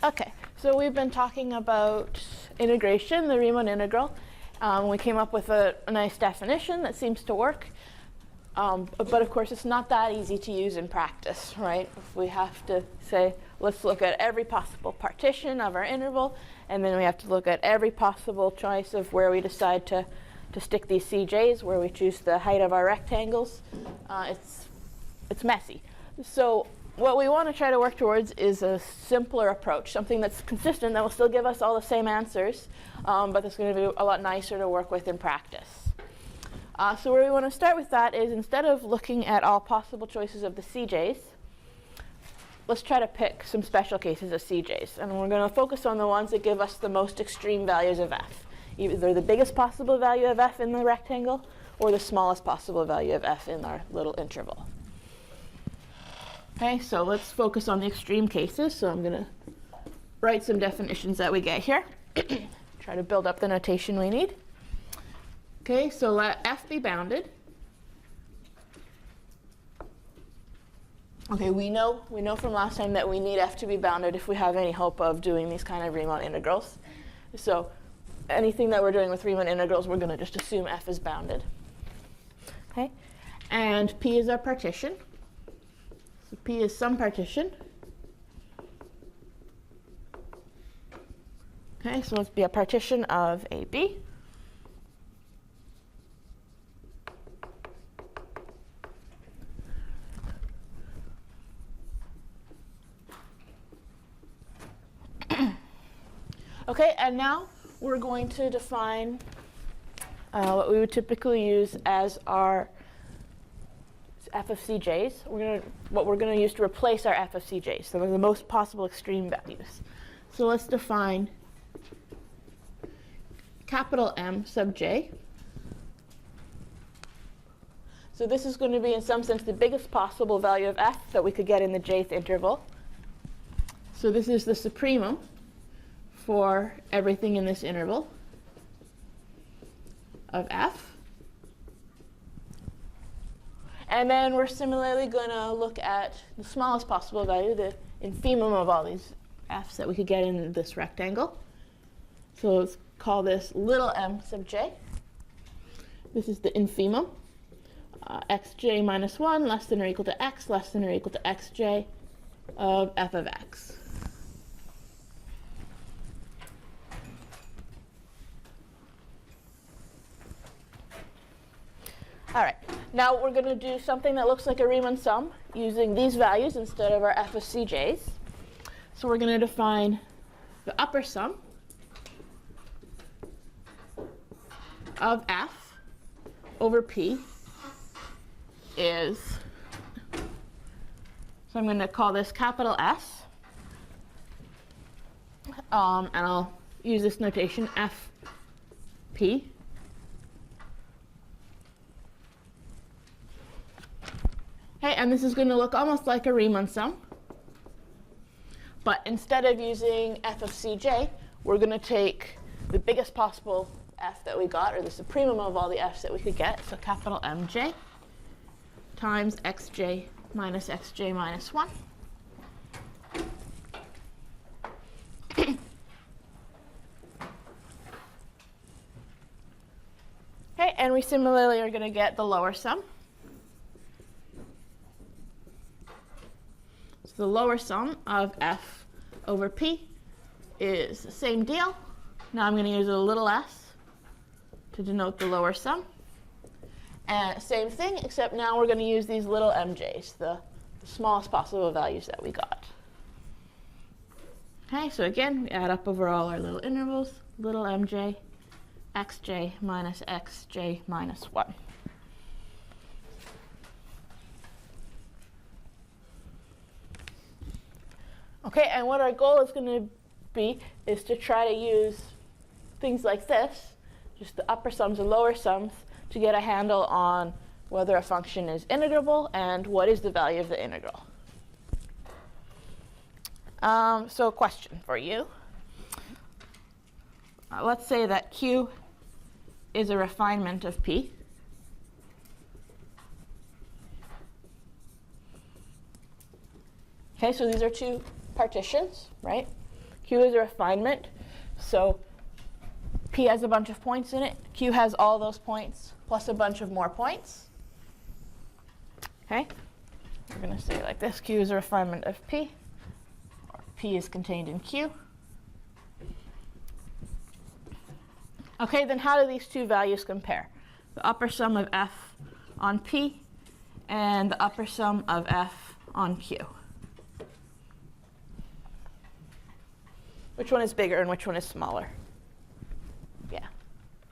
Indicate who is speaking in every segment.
Speaker 1: Okay, so we've been talking about integration, the Riemann integral. We came up with a nice definition that seems to work. But of course, it's not that easy to use in practice, right? If we have to say, let's look at every possible partition of our interval, and then we have to look at every possible choice of where we decide to stick these CJs, where we choose the height of our rectangles. It's messy. So what we want to try to work towards is a simpler approach, something that's consistent, that will still give us all the same answers, but that's going to be a lot nicer to work with in practice. So where we want to start with that is, instead of looking at all possible choices of the CJs, let's try to pick some special cases of CJs. And we're going to focus on the ones that give us the most extreme values of f, either the biggest possible value of f in the rectangle or the smallest possible value of f in our little interval. Okay, so let's focus on the extreme cases. So I'm going to write some definitions that we get here. Try to build up the notation we need. Okay, so let f be bounded. Okay, we know from last time that we need f to be bounded if we have any hope of doing these kind of Riemann integrals. So anything that we're doing with Riemann integrals, we're going to just assume f is bounded. Okay, and P is our partition. So P is some partition. Okay, so let's be a partition of AB. Okay, and now we're going to define what we would typically use as our f of CJs. What we're going to use to replace our f of CJs, so the most possible extreme values. So let's define capital M sub j. So this is going to be, in some sense, the biggest possible value of f that we could get in the jth interval. So this is the supremum for everything in this interval of f. And then we're similarly going to look at the smallest possible value, the infimum of all these f's that we could get in this rectangle. So let's call this little m sub j. This is the infimum. Xj minus 1 less than or equal to x less than or equal to xj of f of x. All right, now we're going to do something that looks like a Riemann sum using these values instead of our f of CJs. So we're going to define the upper sum of f over p is, so I'm going to call this capital S, and I'll use this notation fp. Okay, and this is going to look almost like a Riemann sum. But instead of using f of CJ, we're going to take the biggest possible f that we got, or the supremum of all the f's that we could get, so capital Mj times xj minus 1. Okay, and we similarly are going to get the lower sum. The lower sum of f over p is the same deal. Now I'm going to use a little s to denote the lower sum. And same thing, except now we're going to use these little mj's, the smallest possible values that we got. Okay, so again, we add up over all our little intervals, little mj, xj minus 1. Okay, and what our goal is going to be is to try to use things like this, just the upper sums and lower sums, to get a handle on whether a function is integrable and what is the value of the integral. So a question for you. Let's say that Q is a refinement of P. Okay, so these are two partitions, right? Q is a refinement, so P has a bunch of points in it. Q has all those points plus a bunch of more points. Okay? We're going to say it like this. Q is a refinement of P. Or P is contained in Q. Okay, then how do these two values compare? The upper sum of F on P and the upper sum of F on Q. Which one is bigger and which one is smaller? Yeah.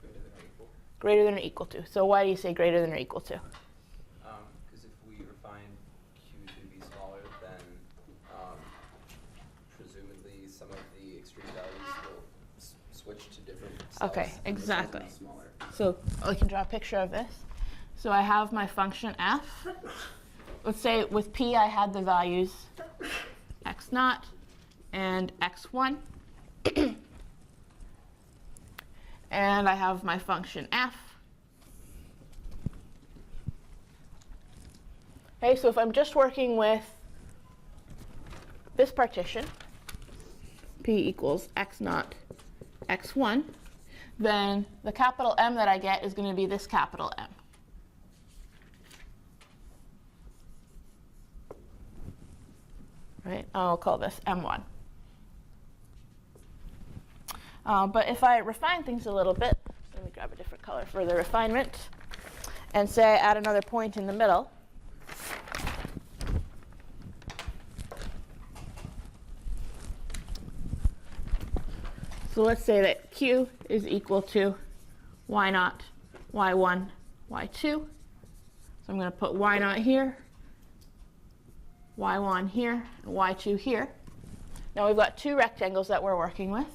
Speaker 2: Greater than or equal.
Speaker 1: Greater than or equal to. So why do you say greater than or equal to?
Speaker 2: Because if we refine Q to be smaller, then presumably some of the extreme values will switch to different cells.
Speaker 1: Okay, exactly.
Speaker 2: Smaller.
Speaker 1: So I can draw a picture of this. So I have my function f. Let's say with P I had the values x0 and x1. And I have my function f. Okay, so if I'm just working with this partition, P equals x0, x1, then the capital M that I get is going to be this capital M. Right? I'll call this M1. But if I refine things a little bit, let me grab a different color for the refinement, and say I add another point in the middle. So let's say that Q is equal to y0, y1, y2. So I'm going to put y0 here, y1 here, and y2 here. Now we've got two rectangles that we're working with.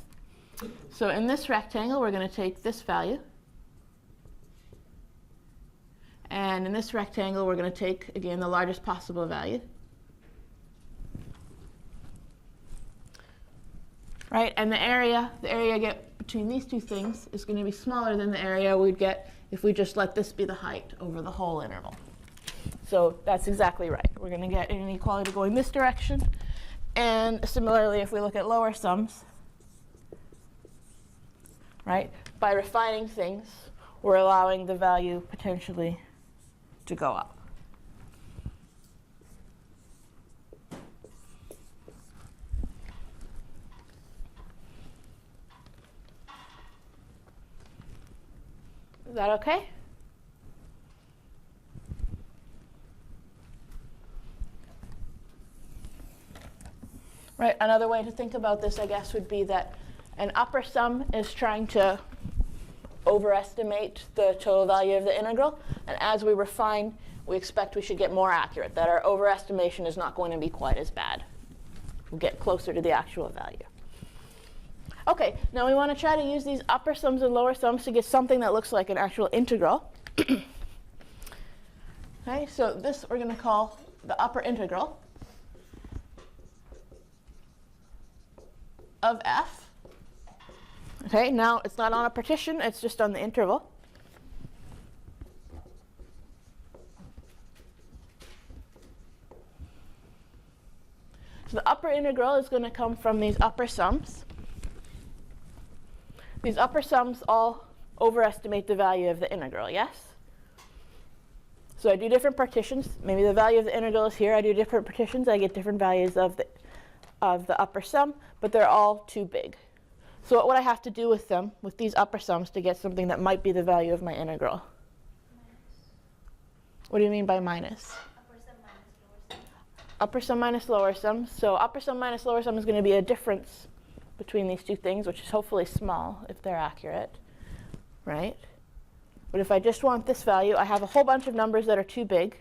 Speaker 1: So in this rectangle, we're going to take this value. And in this rectangle, we're going to take, again, the largest possible value. Right? And the area I get between these two things is going to be smaller than the area we'd get if we just let this be the height over the whole interval. So that's exactly right. We're going to get an inequality going this direction. And similarly, if we look at lower sums, right, by refining things, we're allowing the value potentially to go up. Is that okay? Right, another way to think about this, I guess, would be that an upper sum is trying to overestimate the total value of the integral. And as we refine, we expect we should get more accurate, that our overestimation is not going to be quite as bad. We'll get closer to the actual value. OK, now we want to try to use these upper sums and lower sums to get something that looks like an actual integral. OK, so this we're going to call the upper integral of f. OK, now it's not on a partition, it's just on the interval. So the upper integral is going to come from these upper sums. These upper sums all overestimate the value of the integral, yes? So I do different partitions. Maybe the value of the integral is here. I do different partitions. I get different values of the upper sum, but they're all too big. So what would I have to do with them, with these upper sums, to get something that might be the value of my integral? Minus. What do you mean by minus?
Speaker 3: Upper sum minus lower sum.
Speaker 1: Upper sum minus lower sum. So upper sum minus lower sum is going to be a difference between these two things, which is hopefully small if they're accurate, right? But if I just want this value, I have a whole bunch of numbers that are too big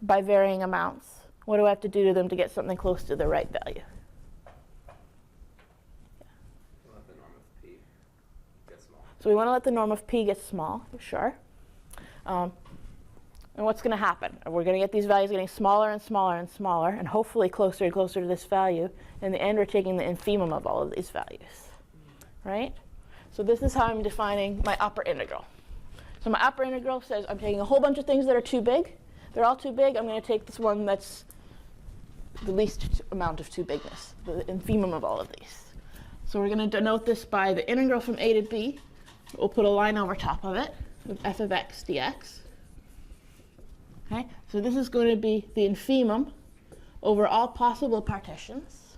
Speaker 1: by varying amounts. What do I have to do to them to get something close to the right value?
Speaker 2: Let the norm of P get small.
Speaker 1: So we want to let the norm of P get small, sure. And what's going to happen? We're going to get these values getting smaller and smaller and smaller, and hopefully closer and closer to this value. In the end, we're taking the infimum of all of these values, right? So this is how I'm defining my upper integral. So my upper integral says I'm taking a whole bunch of things that are too big. They're all too big. I'm going to take this one that's the least amount of too bigness, the infimum of all of these. So we're going to denote this by the integral from a to b. We'll put a line over top of it with f of x dx. Okay, so this is going to be the infimum over all possible partitions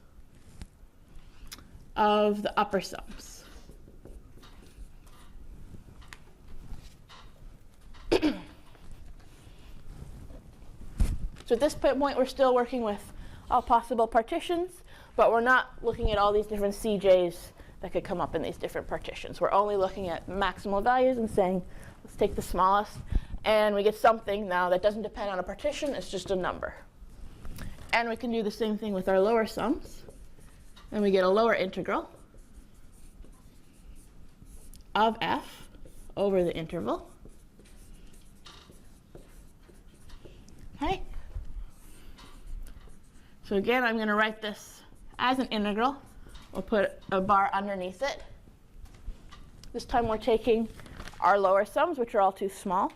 Speaker 1: of the upper sums. So at this point, we're still working with all possible partitions, but we're not looking at all these different CJs that could come up in these different partitions. We're only looking at maximal values and saying, let's take the smallest, and we get something now that doesn't depend on a partition, it's just a number. And we can do the same thing with our lower sums, and we get a lower integral of f over the interval. Okay. So again, I'm going to write this as an integral. We'll put a bar underneath it. This time we're taking our lower sums, which are all too small.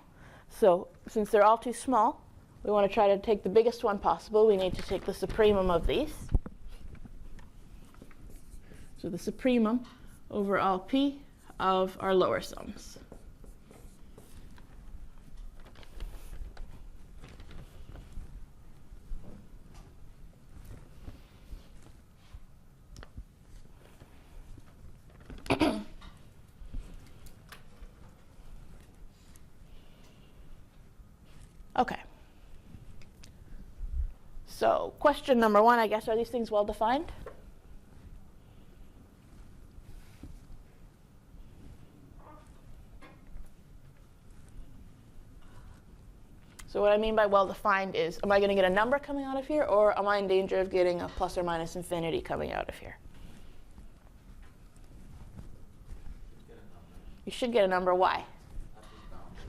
Speaker 1: So since they're all too small, we want to try to take the biggest one possible. We need to take the supremum of these. So the supremum over all p of our lower sums. Okay. So question number one, I guess, are these things well defined? So what I mean by well defined is, am I going to get a number coming out of here, or am I in danger of getting a plus or minus infinity coming out of here? You should get a number. Why?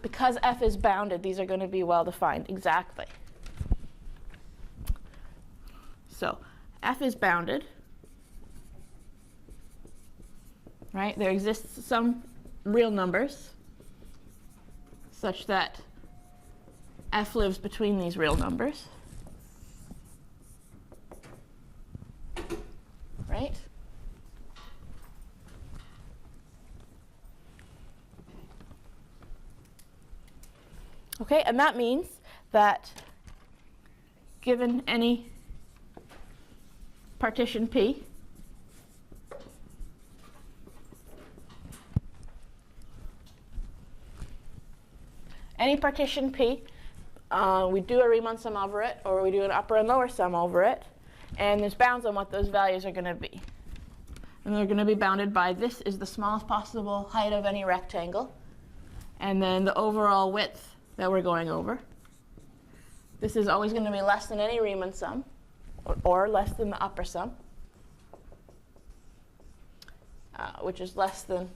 Speaker 1: Because f is bounded, these are going to be well defined. Exactly. So f is bounded, right? There exists some real numbers such that f lives between these real numbers, right? Okay, and that means that given any partition P, any partition P, we do a Riemann sum over it, or we do an upper and lower sum over it, and there's bounds on what those values are going to be. And they're going to be bounded by this is the smallest possible height of any rectangle, and then the overall width that we're going over. This is always going to be less than any Riemann sum, or less than the upper sum, which is less than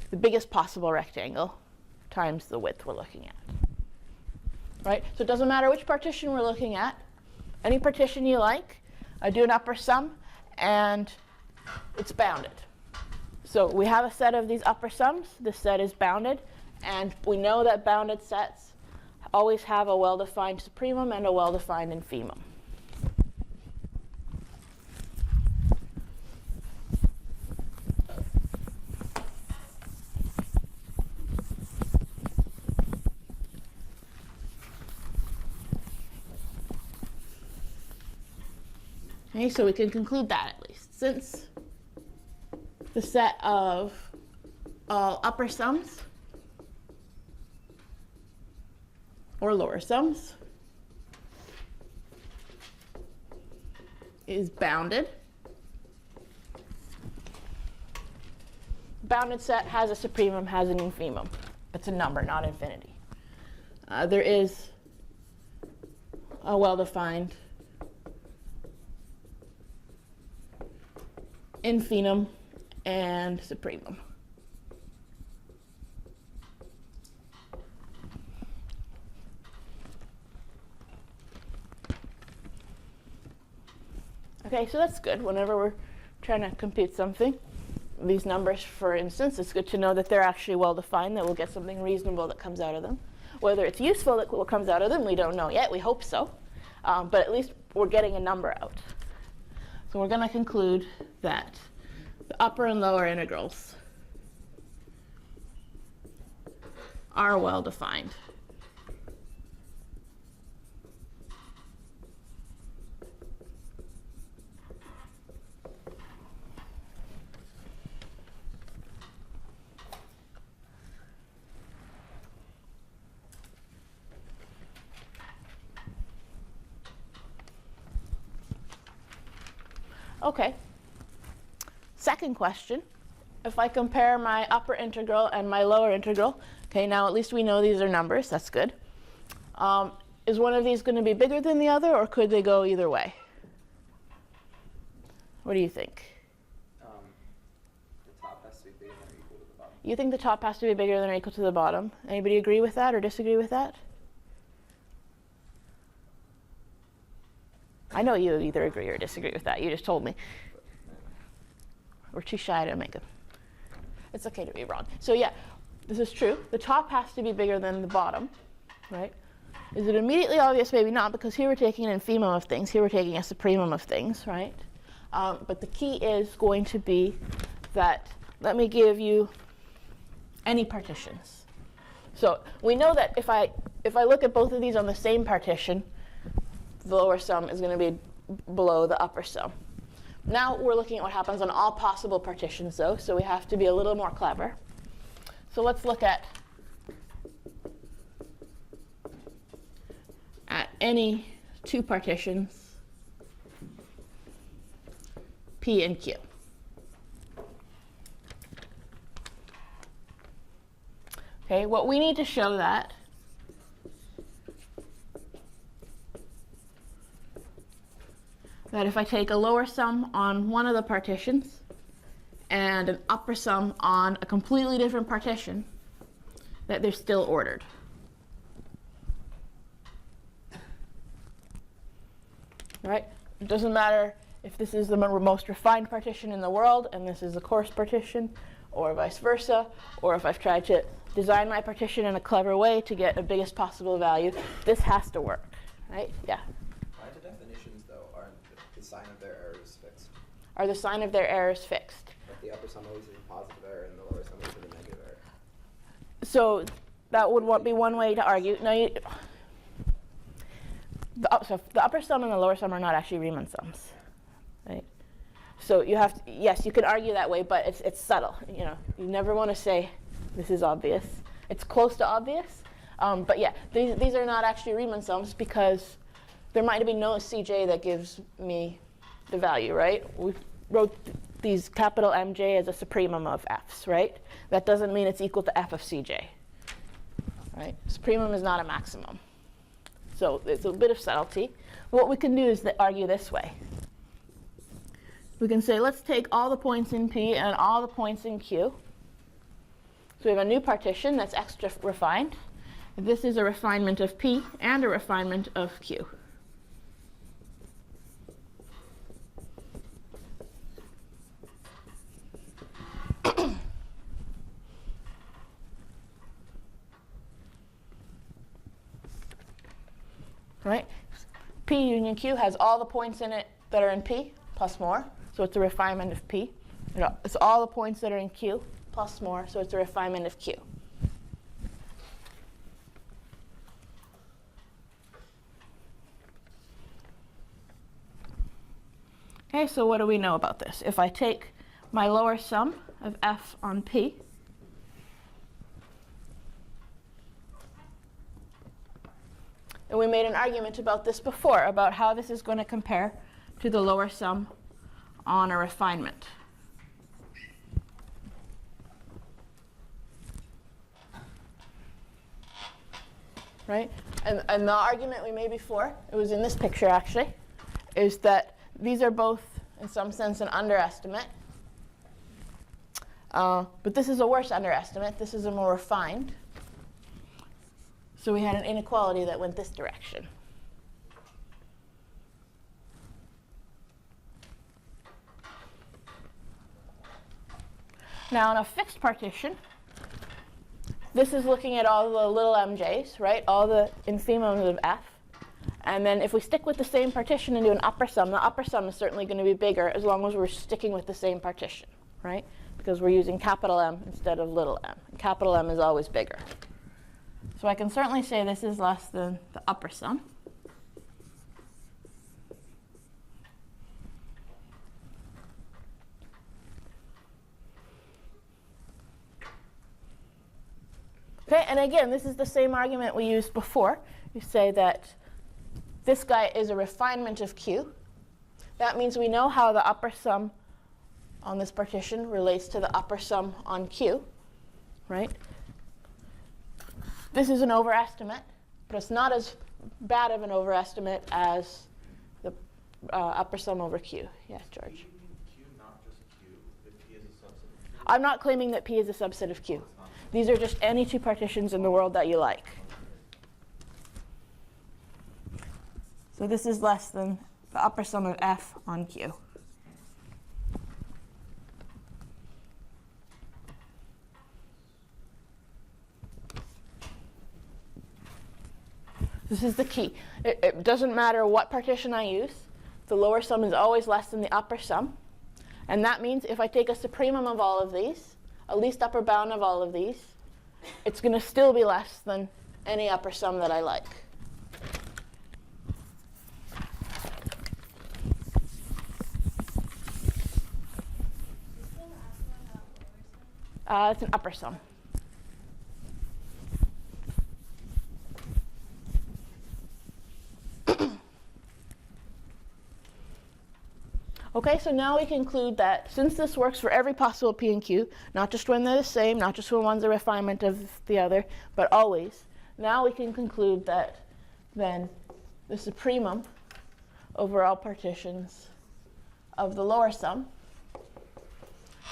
Speaker 1: the biggest possible rectangle times the width we're looking at. Right? So it doesn't matter which partition we're looking at. Any partition you like, I do an upper sum, and it's bounded. So we have a set of these upper sums. This set is bounded. And we know that bounded sets always have a well-defined supremum and a well-defined infimum. Okay, so we can conclude that at least. Since the set of all upper sums or lower sums is bounded. Bounded set has a supremum, has an infimum. It's a number, not infinity. There is a well-defined infimum and supremum. Okay, so that's good. Whenever we're trying to compute something, these numbers, for instance, it's good to know that they're actually well-defined, that we'll get something reasonable that comes out of them. Whether it's useful that what comes out of them, we don't know yet. We hope so. But at least we're getting a number out. So we're going to conclude that the upper and lower integrals are well defined. Okay. Second question. If I compare my upper integral and my lower integral, okay, now at least we know these are numbers. That's good. Is one of these going to be bigger than the other, or could they go either way? What do you think?
Speaker 2: The top has to be bigger than or equal to the bottom.
Speaker 1: You think the top has to be bigger than or equal to the bottom? Anybody agree with that or disagree with that? I know you either agree or disagree with that. You just told me. We're too shy to make it. It's okay to be wrong. So yeah, this is true. The top has to be bigger than the bottom, right? Is it immediately obvious? Maybe not, because here we're taking an infimum of things. Here we're taking a supremum of things, right? But the key is going to be that, let me give you any partitions. So we know that if I look at both of these on the same partition, the lower sum is going to be below the upper sum. Now we're looking at what happens on all possible partitions, though, so we have to be a little more clever. So let's look at any two partitions, P and Q. Okay, what we need to show that if I take a lower sum on one of the partitions and an upper sum on a completely different partition, that they're still ordered. Right? It doesn't matter if this is the most refined partition in the world and this is a coarse partition, or vice versa, or if I've tried to design my partition in a clever way to get the biggest possible value, this has to work. Right? Yeah.
Speaker 2: Why the definitions, though, aren't the sign of their errors fixed?
Speaker 1: Are the sign of their errors fixed?
Speaker 2: Like the upper sum always is a positive error and the lower sum always is a negative error.
Speaker 1: So that would be one way to argue. Now, so the upper sum and the lower sum are not actually Riemann sums, right? So you have to, yes, you can argue that way, but it's subtle. You know, you never want to say this is obvious. It's close to obvious, but yeah, these are not actually Riemann sums because there might be no Cj that gives me the value, right? We wrote these capital Mj as a supremum of f's, right? That doesn't mean it's equal to f of Cj, right? Supremum is not a maximum. So it's a bit of subtlety. What we can do is argue this way. We can say, let's take all the points in P and all the points in Q. So we have a new partition that's extra refined. This is a refinement of P and a refinement of Q. Right? P union Q has all the points in it that are in P plus more, so it's a refinement of P. It's all the points that are in Q plus more, so it's a refinement of Q. Okay, so what do we know about this? If I take my lower sum of f on P, and we made an argument about this before, about how this is going to compare to the lower sum on a refinement. Right? And the argument we made before, it was in this picture actually, is that these are both, in some sense, an underestimate. But this is a worse underestimate. This is a more refined. So we had an inequality that went this direction. Now, in a fixed partition, this is looking at all the little mj's, right? All the infimums of f. And then if we stick with the same partition and do an upper sum, the upper sum is certainly going to be bigger as long as we're sticking with the same partition, right? Because we're using capital M instead of little m. And capital M is always bigger. So I can certainly say this is less than the upper sum. Okay, and again, this is the same argument we used before. You say that this guy is a refinement of Q. That means we know how the upper sum on this partition relates to the upper sum on Q, right? This is an overestimate, but it's not as bad of an overestimate as the upper sum over Q. Yeah, George?
Speaker 4: Q, not just Q, if P is a subset of Q.
Speaker 1: I'm not claiming that P is a subset of Q. These are just any two partitions in the world that you like. So this is less than the upper sum of F on Q. This is the key. It doesn't matter what partition I use. The lower sum is always less than the upper sum. And that means if I take a supremum of all of these, a least upper bound of all of these, it's going to still be less than any upper sum that I like. It's an upper sum. Okay, so now we conclude that since this works for every possible P and Q, not just when they're the same, not just when one's a refinement of the other, but always, now we can conclude that then the supremum over all partitions of the lower sum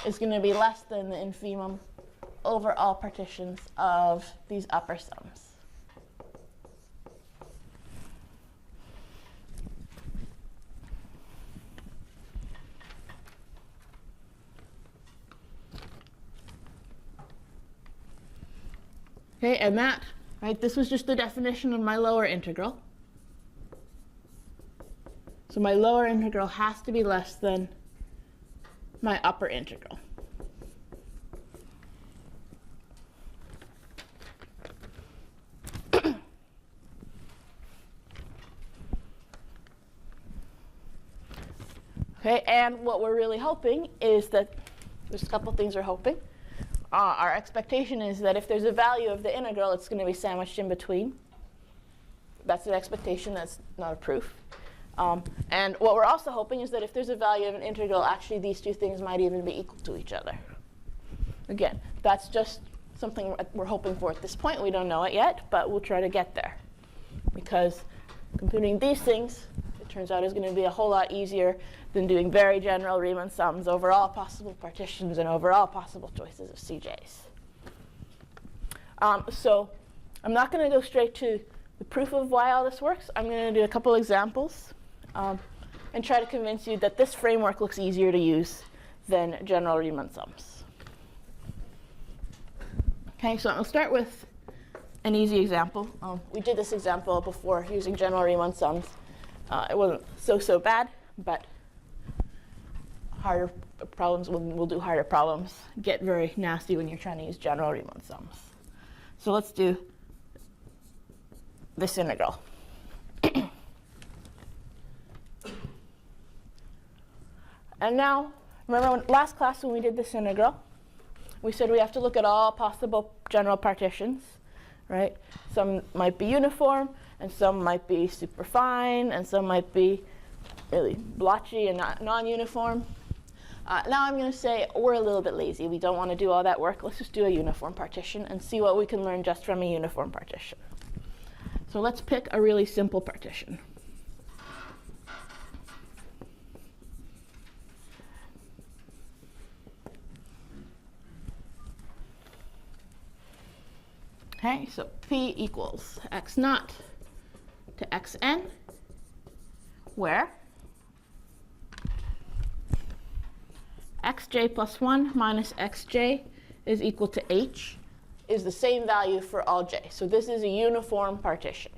Speaker 1: is going to be less than the infimum over all partitions of these upper sums. Okay, and that, right, this was just the definition of my lower integral. So my lower integral has to be less than my upper integral. Okay, and what we're really hoping is that there's a couple things we're hoping. Our expectation is that if there's a value of the integral, it's going to be sandwiched in between. That's an expectation, that's not a proof. And what we're also hoping is that if there's a value of an integral, actually these two things might even be equal to each other. Again, that's just something we're hoping for at this point. We don't know it yet, but we'll try to get there. Because computing these things, it turns out, is going to be a whole lot easier than doing very general Riemann sums over all possible partitions and over all possible choices of CJs. So I'm not going to go straight to the proof of why all this works. I'm going to do a couple examples and try to convince you that this framework looks easier to use than general Riemann sums. Okay, so I'll start with an easy example. We did this example before using general Riemann sums. It wasn't so bad, but harder problems will do harder problems. Get very nasty when you're trying to use general Riemann sums. So let's do this integral. And now, remember last class when we did this integral, we said we have to look at all possible general partitions, right? Some might be uniform, and some might be super fine, and some might be really blotchy and not non-uniform. Now I'm going to say we're a little bit lazy. We don't want to do all that work. Let's just do a uniform partition and see what we can learn just from a uniform partition. So let's pick a really simple partition. Okay, so P equals x naught to xn, where xj plus 1 minus xj is equal to h is the same value for all j. So this is a uniform partition.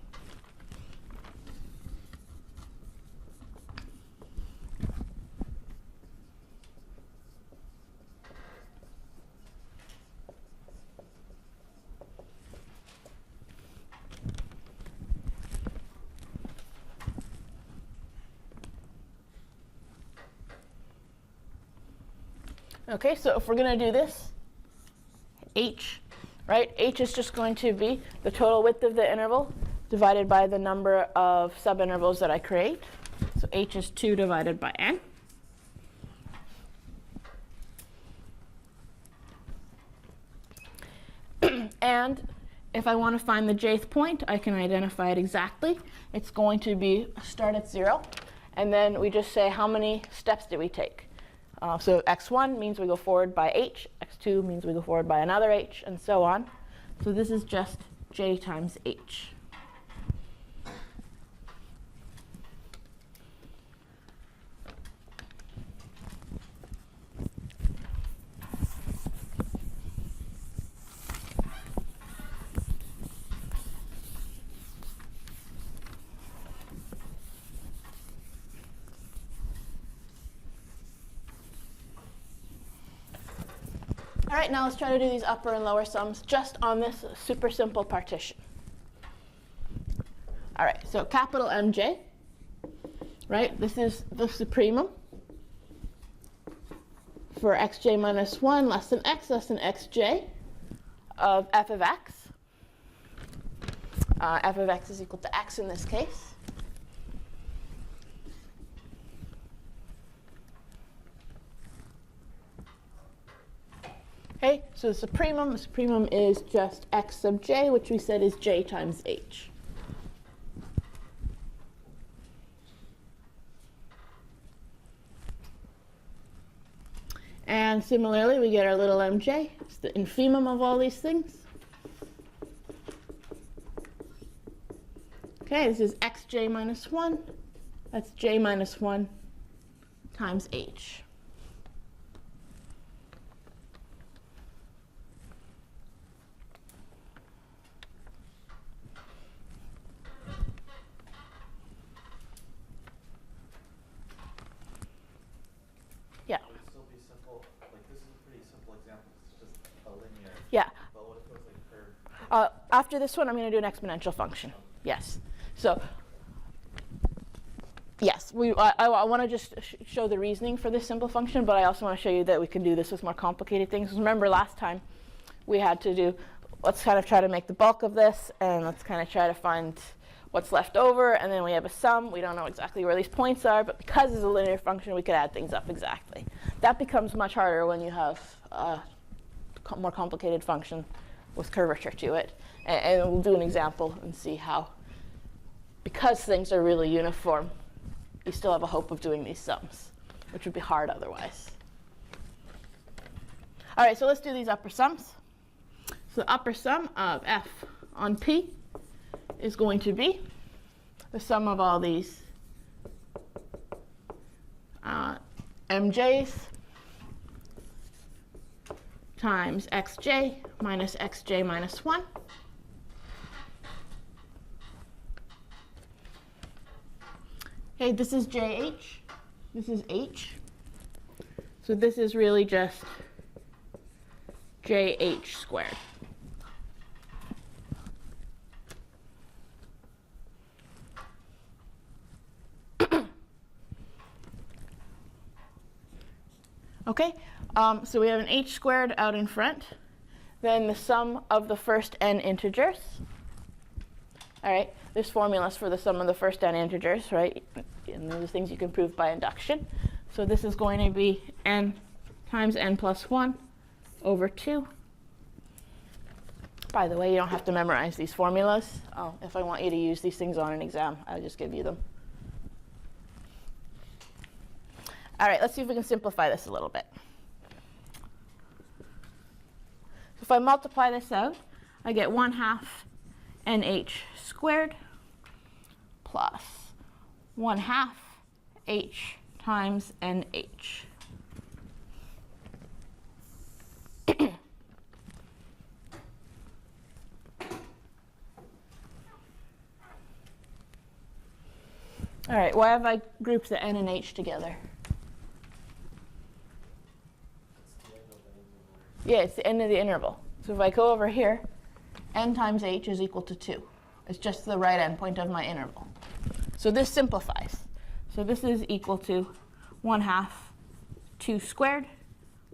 Speaker 1: Okay, so if we're going to do this, h, right? H is just going to be the total width of the interval divided by the number of subintervals that I create. So h is 2 divided by n. And if I want to find the jth point, I can identify it exactly. It's going to be start at 0, and then we just say how many steps did we take. So x1 means we go forward by h, x2 means we go forward by another h, and so on. So this is just j times h. All right, now let's try to do these upper and lower sums just on this super simple partition. All right, so capital MJ, right? This is the supremum for xj minus 1 less than xj of f of x. F of x is equal to x in this case. Okay, so the supremum is just x sub j, which we said is j times h. And similarly, we get our little mj. It's the infimum of all these things. Okay, this is xj minus 1. That's j minus 1 times h. Yeah.
Speaker 4: Would it still be simple? Like, this is a pretty simple example. It's just a linear.
Speaker 1: Yeah.
Speaker 4: But what if it was like curved?
Speaker 1: After this one, I'm going to do an exponential function. Yes. So, yes, I want to just show the reasoning for this simple function, but I also want to show you that we can do this with more complicated things. Remember last time we had to do, let's kind of try to make the bulk of this, and let's kind of try to find what's left over, and then we have a sum. We don't know exactly where these points are, but because it's a linear function, we could add things up exactly. That becomes much harder when you have a more complicated function with curvature to it. And we'll do an example and see how, because things are really uniform, you still have a hope of doing these sums, which would be hard otherwise. All right, so let's do these upper sums. So the upper sum of f on p is going to be the sum of all these mj's times xj minus xj minus 1. Okay, this is jh, this is h. So this is really just jh squared. Okay, so we have an h squared out in front, then the sum of the first n integers. All right, there's formulas for the sum of the first n integers, right? And those are things you can prove by induction. So this is going to be n times n plus 1 over 2. By the way, you don't have to memorize these formulas. If I want you to use these things on an exam, I'll just give you them. All right, let's see if we can simplify this a little bit. So if I multiply this out, I get 1/2 nh squared plus 1/2 h times nh. All right, why have I grouped the n and h together? Yeah, it's the end of the interval. So if I go over here, n times h is equal to 2. It's just the right endpoint of my interval. So this simplifies. So this is equal to 1/2 2 squared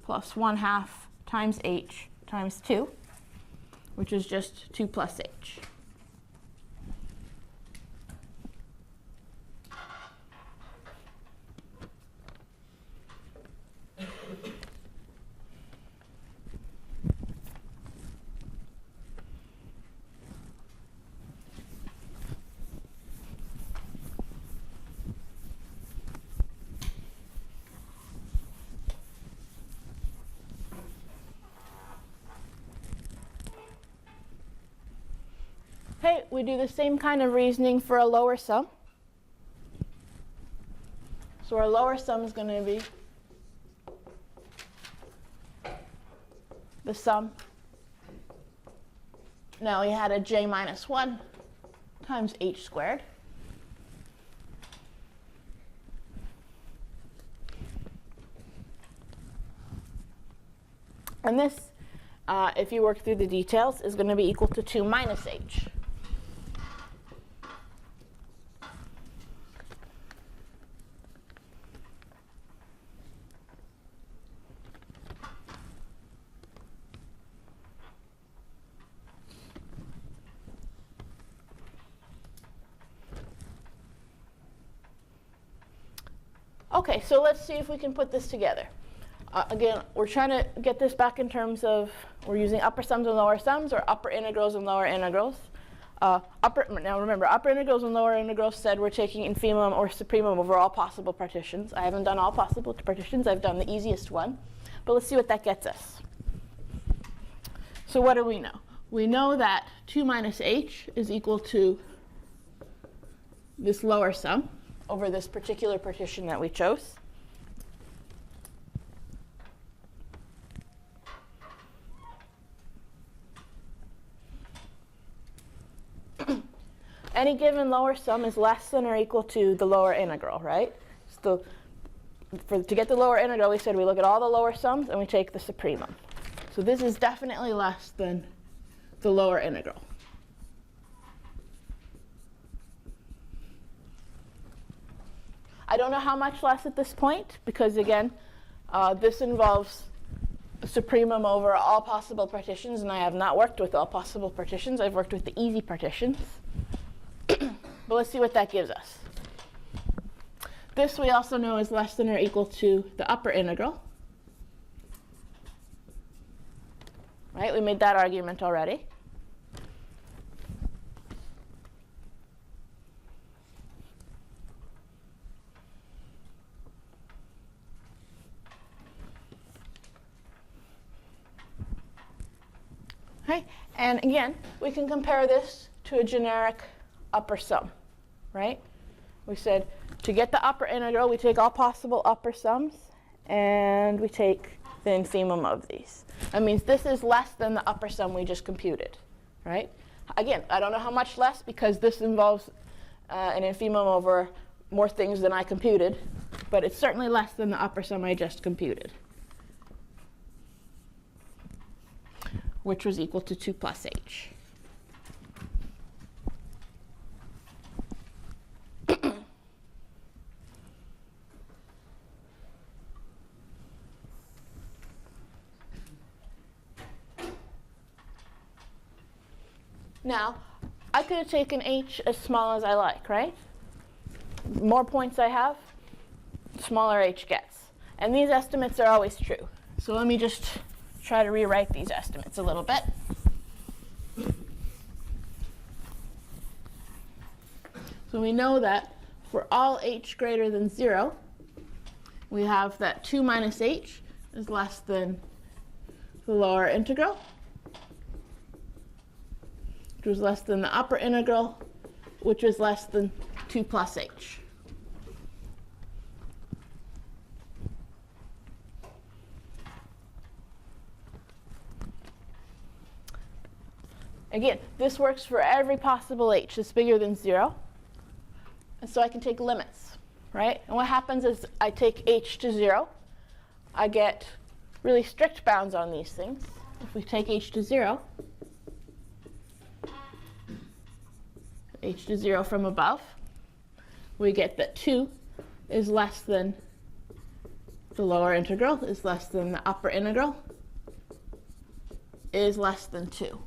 Speaker 1: plus 1/2 times h times 2, which is just 2 plus h. Okay, we do the same kind of reasoning for a lower sum. So our lower sum is going to be the sum. Now we had a j minus 1 times h squared. And this, if you work through the details, is going to be equal to 2 minus h. Okay, so let's see if we can put this together. Again, we're trying to get this back in terms of we're using upper sums and lower sums, or upper integrals and lower integrals. Now remember, upper integrals and lower integrals said we're taking infimum or supremum over all possible partitions. I haven't done all possible partitions. I've done the easiest one. But let's see what that gets us. So what do we know? We know that 2 minus h is equal to this lower sum over this particular partition that we chose. Any given lower sum is less than or equal to the lower integral, right? So to get the lower integral, we said we look at all the lower sums and we take the supremum. So this is definitely less than the lower integral. I don't know how much less at this point, because again, this involves supremum over all possible partitions, and I have not worked with all possible partitions. I've worked with the easy partitions. But let's see what that gives us. This we also know is less than or equal to the upper integral. Right? We made that argument already. Okay, and again, we can compare this to a generic upper sum, right? We said to get the upper integral, we take all possible upper sums, and we take the infimum of these. That means this is less than the upper sum we just computed, right? Again, I don't know how much less, because this involves an infimum over more things than I computed, but it's certainly less than the upper sum I just computed, which was equal to 2 plus h. Now, I could have taken h as small as I like, right? The more points I have, the smaller h gets. And these estimates are always true. So let me just try to rewrite these estimates a little bit. So we know that for all h greater than 0, we have that 2 minus h is less than the lower integral, which was less than the upper integral, which was less than 2 plus h. Again, this works for every possible h that's bigger than 0. And so I can take limits, right? And what happens is I take h to 0. I get really strict bounds on these things. If we take h to 0, h to 0 from above, we get that 2 is less than the lower integral is less than the upper integral is less than 2.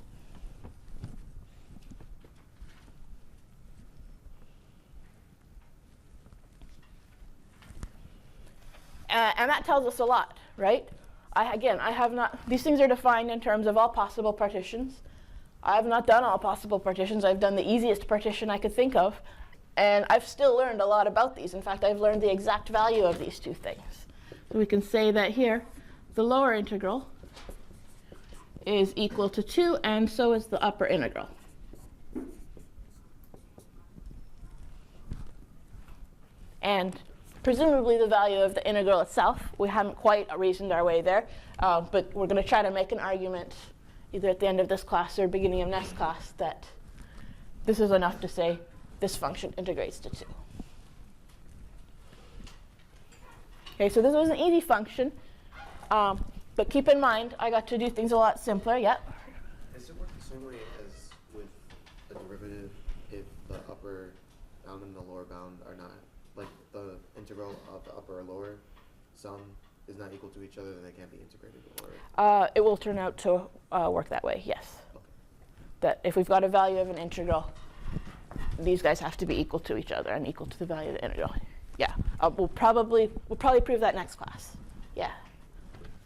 Speaker 1: And that tells us a lot, right? I have not, these things are defined in terms of all possible partitions. I have not done all possible partitions. I've done the easiest partition I could think of. And I've still learned a lot about these. In fact, I've learned the exact value of these two things. So we can say that here, the lower integral is equal to 2, and so is the upper integral. And presumably the value of the integral itself, we haven't quite reasoned our way there, but we're going to try to make an argument either at the end of this class or beginning of next class that this is enough to say this function integrates to 2. Okay, so this was an easy function, but keep in mind I got to do things a lot simpler. Yep.
Speaker 4: Does it work the same way as with a derivative if the upper bound and the lower bound are not, like the integral of the upper or lower sum is not equal to each other, then they can't be integrated? Or
Speaker 1: It will turn out to work that way, yes.
Speaker 4: okay.
Speaker 1: That if we've got a value of an integral, these guys have to be equal to each other and equal to the value of the integral. Yeah, we'll probably prove that next class. Yeah.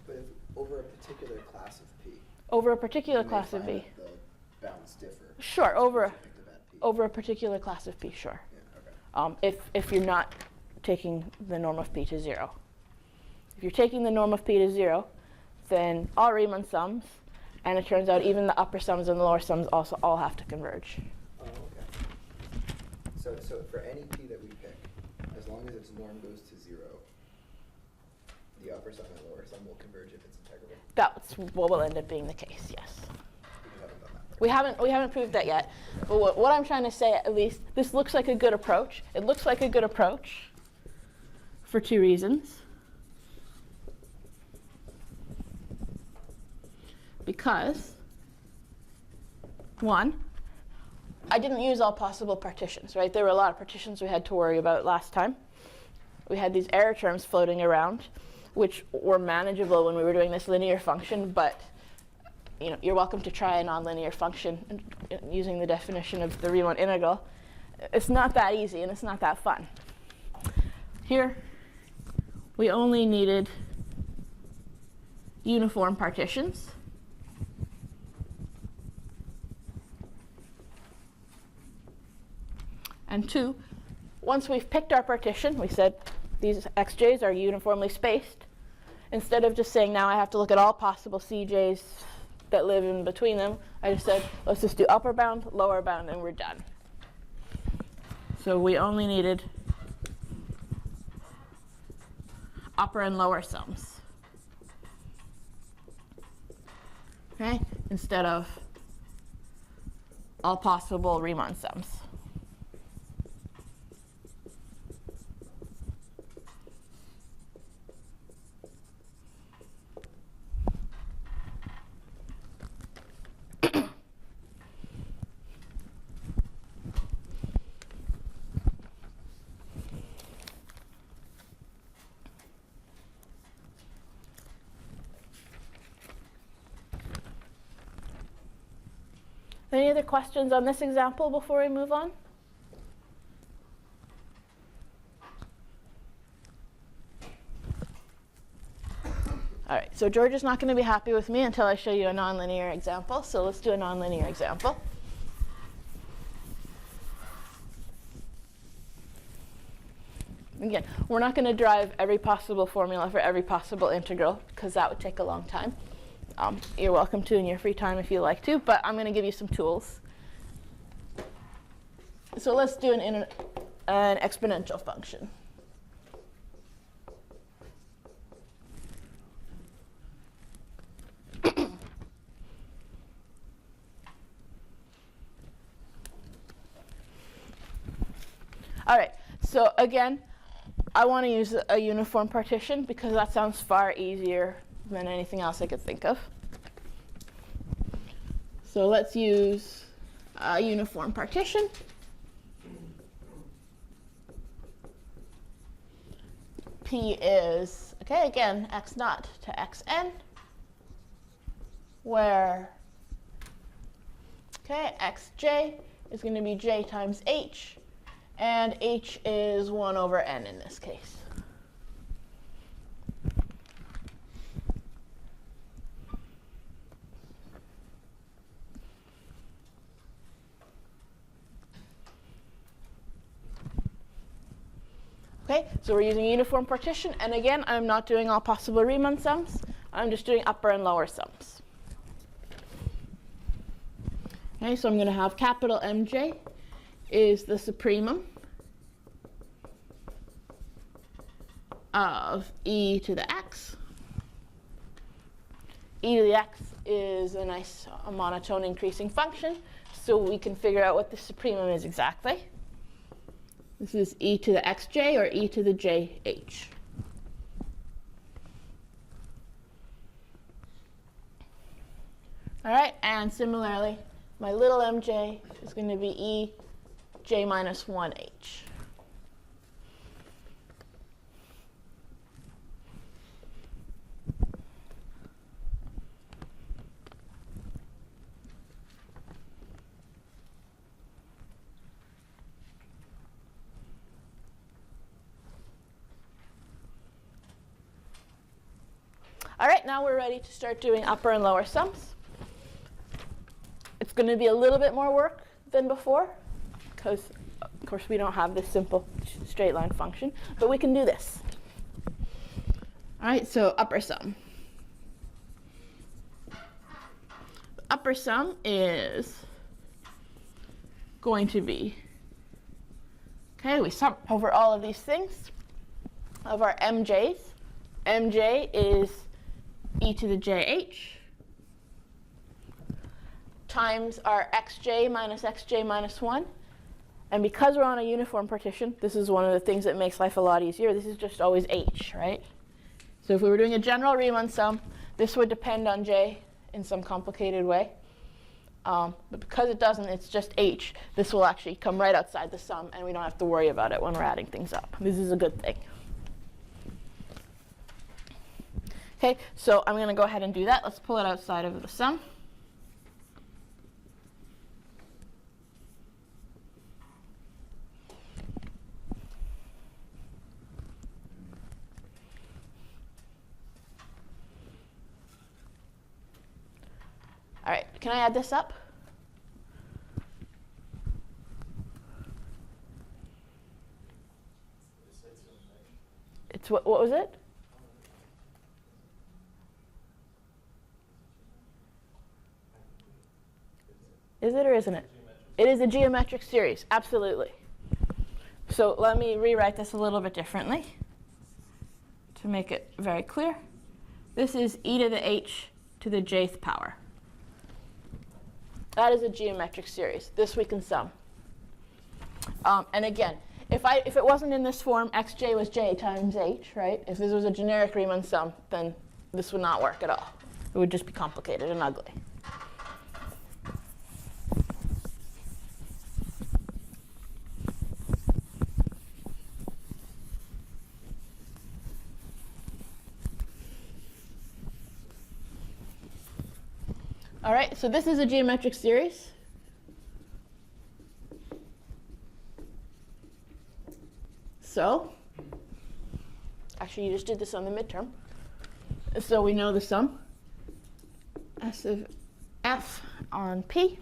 Speaker 2: But if over a particular class of P,
Speaker 1: Over a particular
Speaker 2: you may
Speaker 1: class of
Speaker 2: find
Speaker 1: B.
Speaker 2: that the bounds differ.
Speaker 1: Sure, over
Speaker 2: If you picked a bad P.
Speaker 1: a particular class of P, sure.
Speaker 2: Yeah, okay.
Speaker 1: If you're not taking the norm of P to 0. If you're taking the norm of P to 0, then all Riemann sums, and it turns out even the upper sums and the lower sums also all have to converge.
Speaker 2: Oh, okay. So for any P that we pick, as long as its norm goes to 0, the upper sum and lower sum will converge if it's integrable.
Speaker 1: That's what will end up being the case, yes.
Speaker 2: We just haven't done that.
Speaker 1: We haven't proved that yet. But what I'm trying to say, at least, this looks like a good approach. It looks like a good approach for 2 reasons. Because, 1, I didn't use all possible partitions, right? There were a lot of partitions we had to worry about last time. We had these error terms floating around, which were manageable when we were doing this linear function, but you're welcome to try a nonlinear function using the definition of the Riemann integral. It's not that easy, and it's not that fun. Here, we only needed uniform partitions. And 2, once we've picked our partition, we said these xj's are uniformly spaced. Instead of just saying now I have to look at all possible cj's that live in between them, I just said let's just do upper bound, lower bound, and we're done. So we only needed upper and lower sums, okay, instead of all possible Riemann sums. Any other questions on this example before we move on? All right, so George is not going to be happy with me until I show you a nonlinear example. So let's do a nonlinear example. Again, we're not going to derive every possible formula for every possible integral, because that would take a long time. You're welcome to in your free time if you like to, but I'm going to give you some tools. So let's do an exponential function. All right, so again, I want to use a uniform partition because that sounds far easier than anything else I could think of. So let's use a uniform partition. P is, okay, again, x naught to xn, where, okay, xj is going to be j times h, and h is 1 over n in this case. Okay, so we're using uniform partition, and again, I'm not doing all possible Riemann sums. I'm just doing upper and lower sums. Okay, so I'm going to have capital MJ is the supremum of e to the x. E to the x is a nice monotone increasing function, so we can figure out what the supremum is exactly. This is e to the xj or e to the jh. All right, and similarly, my little mj is going to be e j minus 1h. All right, now we're ready to start doing upper and lower sums. It's going to be a little bit more work than before, because, of course, we don't have this simple straight line function, but we can do this. All right, so upper sum. The upper sum is going to be, okay, we sum over all of these things of our mj's. Mj is e to the jh times our xj minus 1. And because we're on a uniform partition, this is one of the things that makes life a lot easier. This is just always h, right? So if we were doing a general Riemann sum, this would depend on j in some complicated way. But because it doesn't, it's just h. This will actually come right outside the sum, and we don't have to worry about it when we're adding things up. This is a good thing. Okay, so I'm going to go ahead and do that. Let's pull it outside of the sum. All right, can I add this up? It's what was it? Is it or isn't it? It is a geometric series, absolutely. So let me rewrite this a little bit differently to make it very clear. This is e to the h to the jth power. That is a geometric series. This we can sum. And again, if it wasn't in this form, xj was j times h, right? If this was a generic Riemann sum, then this would not work at all. It would just be complicated and ugly. All right, so this is a geometric series. So, actually, you just did this on the midterm. So we know the sum. S of f on p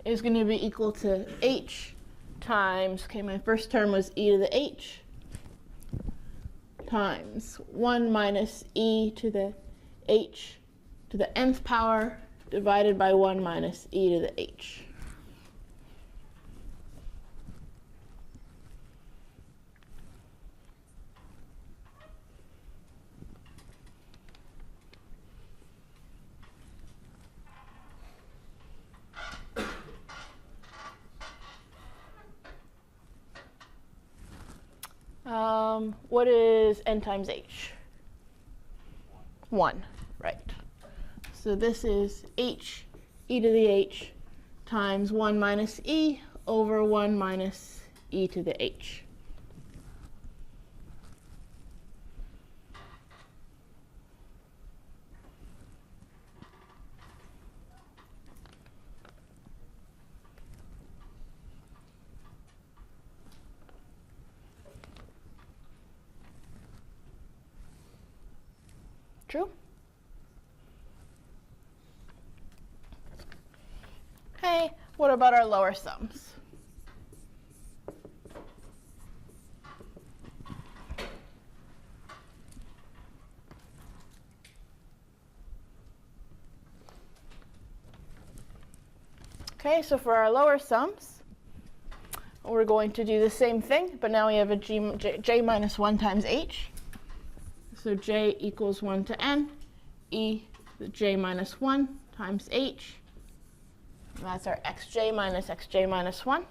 Speaker 1: is going to be equal to h times, okay, my first term was e to the h, times 1 minus e to the h to the nth power divided by 1 minus e to the h. What is n times h? 1, right. So this is h e to the h times 1 minus e over 1 minus e to the h. true. Okay, what about our lower sums? Okay, so for our lower sums, we're going to do the same thing, but now we have a j minus 1 times h. So j equals 1 to n, e the j minus 1 times h. And that's our xj minus 1.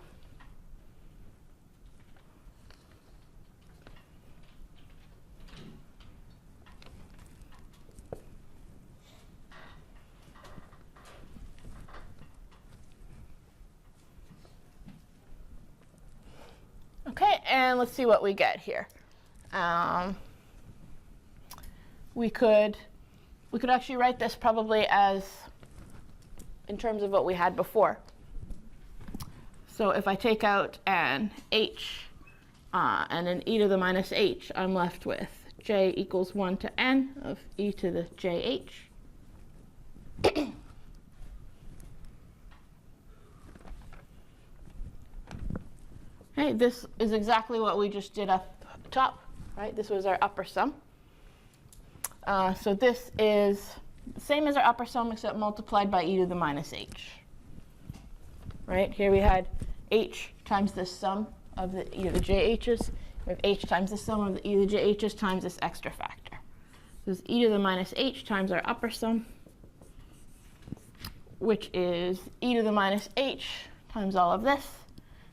Speaker 1: Okay, and let's see what we get here. We could actually write this probably as in terms of what we had before. So if I take out an h and an e to the minus h, I'm left with j equals 1 to n of e to the jh. Okay, this is exactly what we just did up top, right? This was our upper sum. So this is the same as our upper sum except multiplied by e to the minus h. Right? Here we had h times the sum of the e to the jh's. We have h times the sum of the e to the jh's times this extra factor. So this e to the minus h times our upper sum, which is e to the minus h times all of this.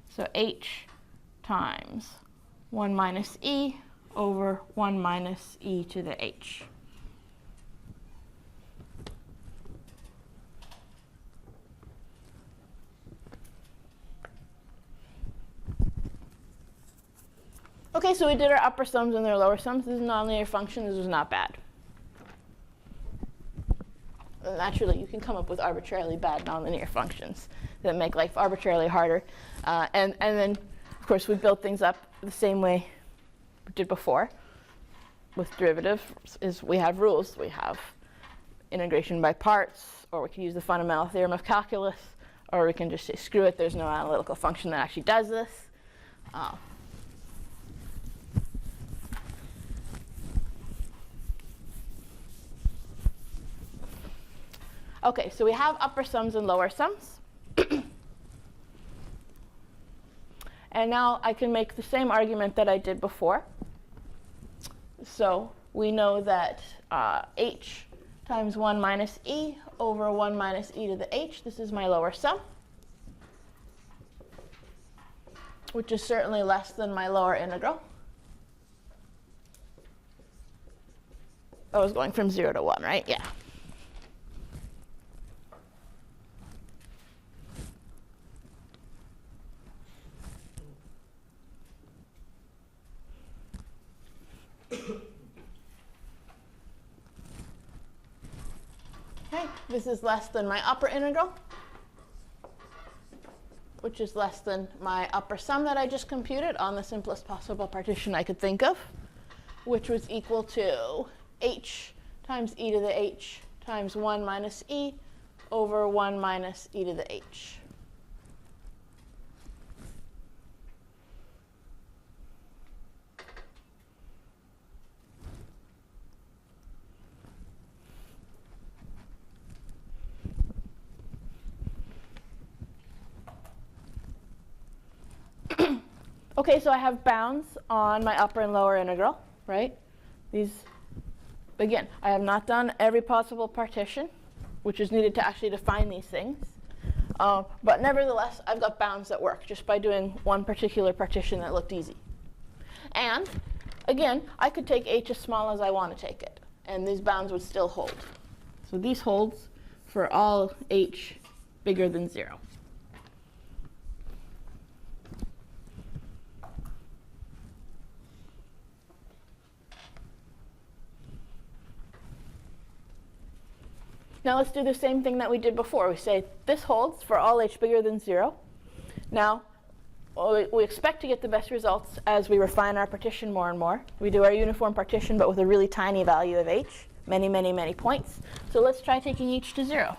Speaker 1: So h times 1 minus e over 1 minus e to the h. Okay, so we did our upper sums and their lower sums. This is a nonlinear function. This was not bad. Naturally, you can come up with arbitrarily bad nonlinear functions that make life arbitrarily harder. And then, of course, we build things up the same way we did before. With derivatives, is we have rules. We have integration by parts, or we can use the fundamental theorem of calculus, or we can just say, screw it, there's no analytical function that actually does this. Okay, so we have upper sums and lower sums. And now I can make the same argument that I did before. So we know that h times 1 minus e over 1 minus e to the h, this is my lower sum, which is certainly less than my lower integral. I was going from 0 to 1, right? Yeah. Okay, this is less than my upper integral, which is less than my upper sum that I just computed on the simplest possible partition I could think of, which was equal to h times e to the h times 1 minus e over 1 minus e to the h. Okay, so I have bounds on my upper and lower integral, right? These, again, I have not done every possible partition, which is needed to actually define these things. But nevertheless, I've got bounds that work just by doing one particular partition that looked easy. And again, I could take h as small as I want to take it, and these bounds would still hold. So these holds for all h bigger than 0. Now let's do the same thing that we did before. We say this holds for all h bigger than 0. Now, we expect to get the best results as we refine our partition more and more. We do our uniform partition, but with a really tiny value of h, many, many, many points. So let's try taking each to 0.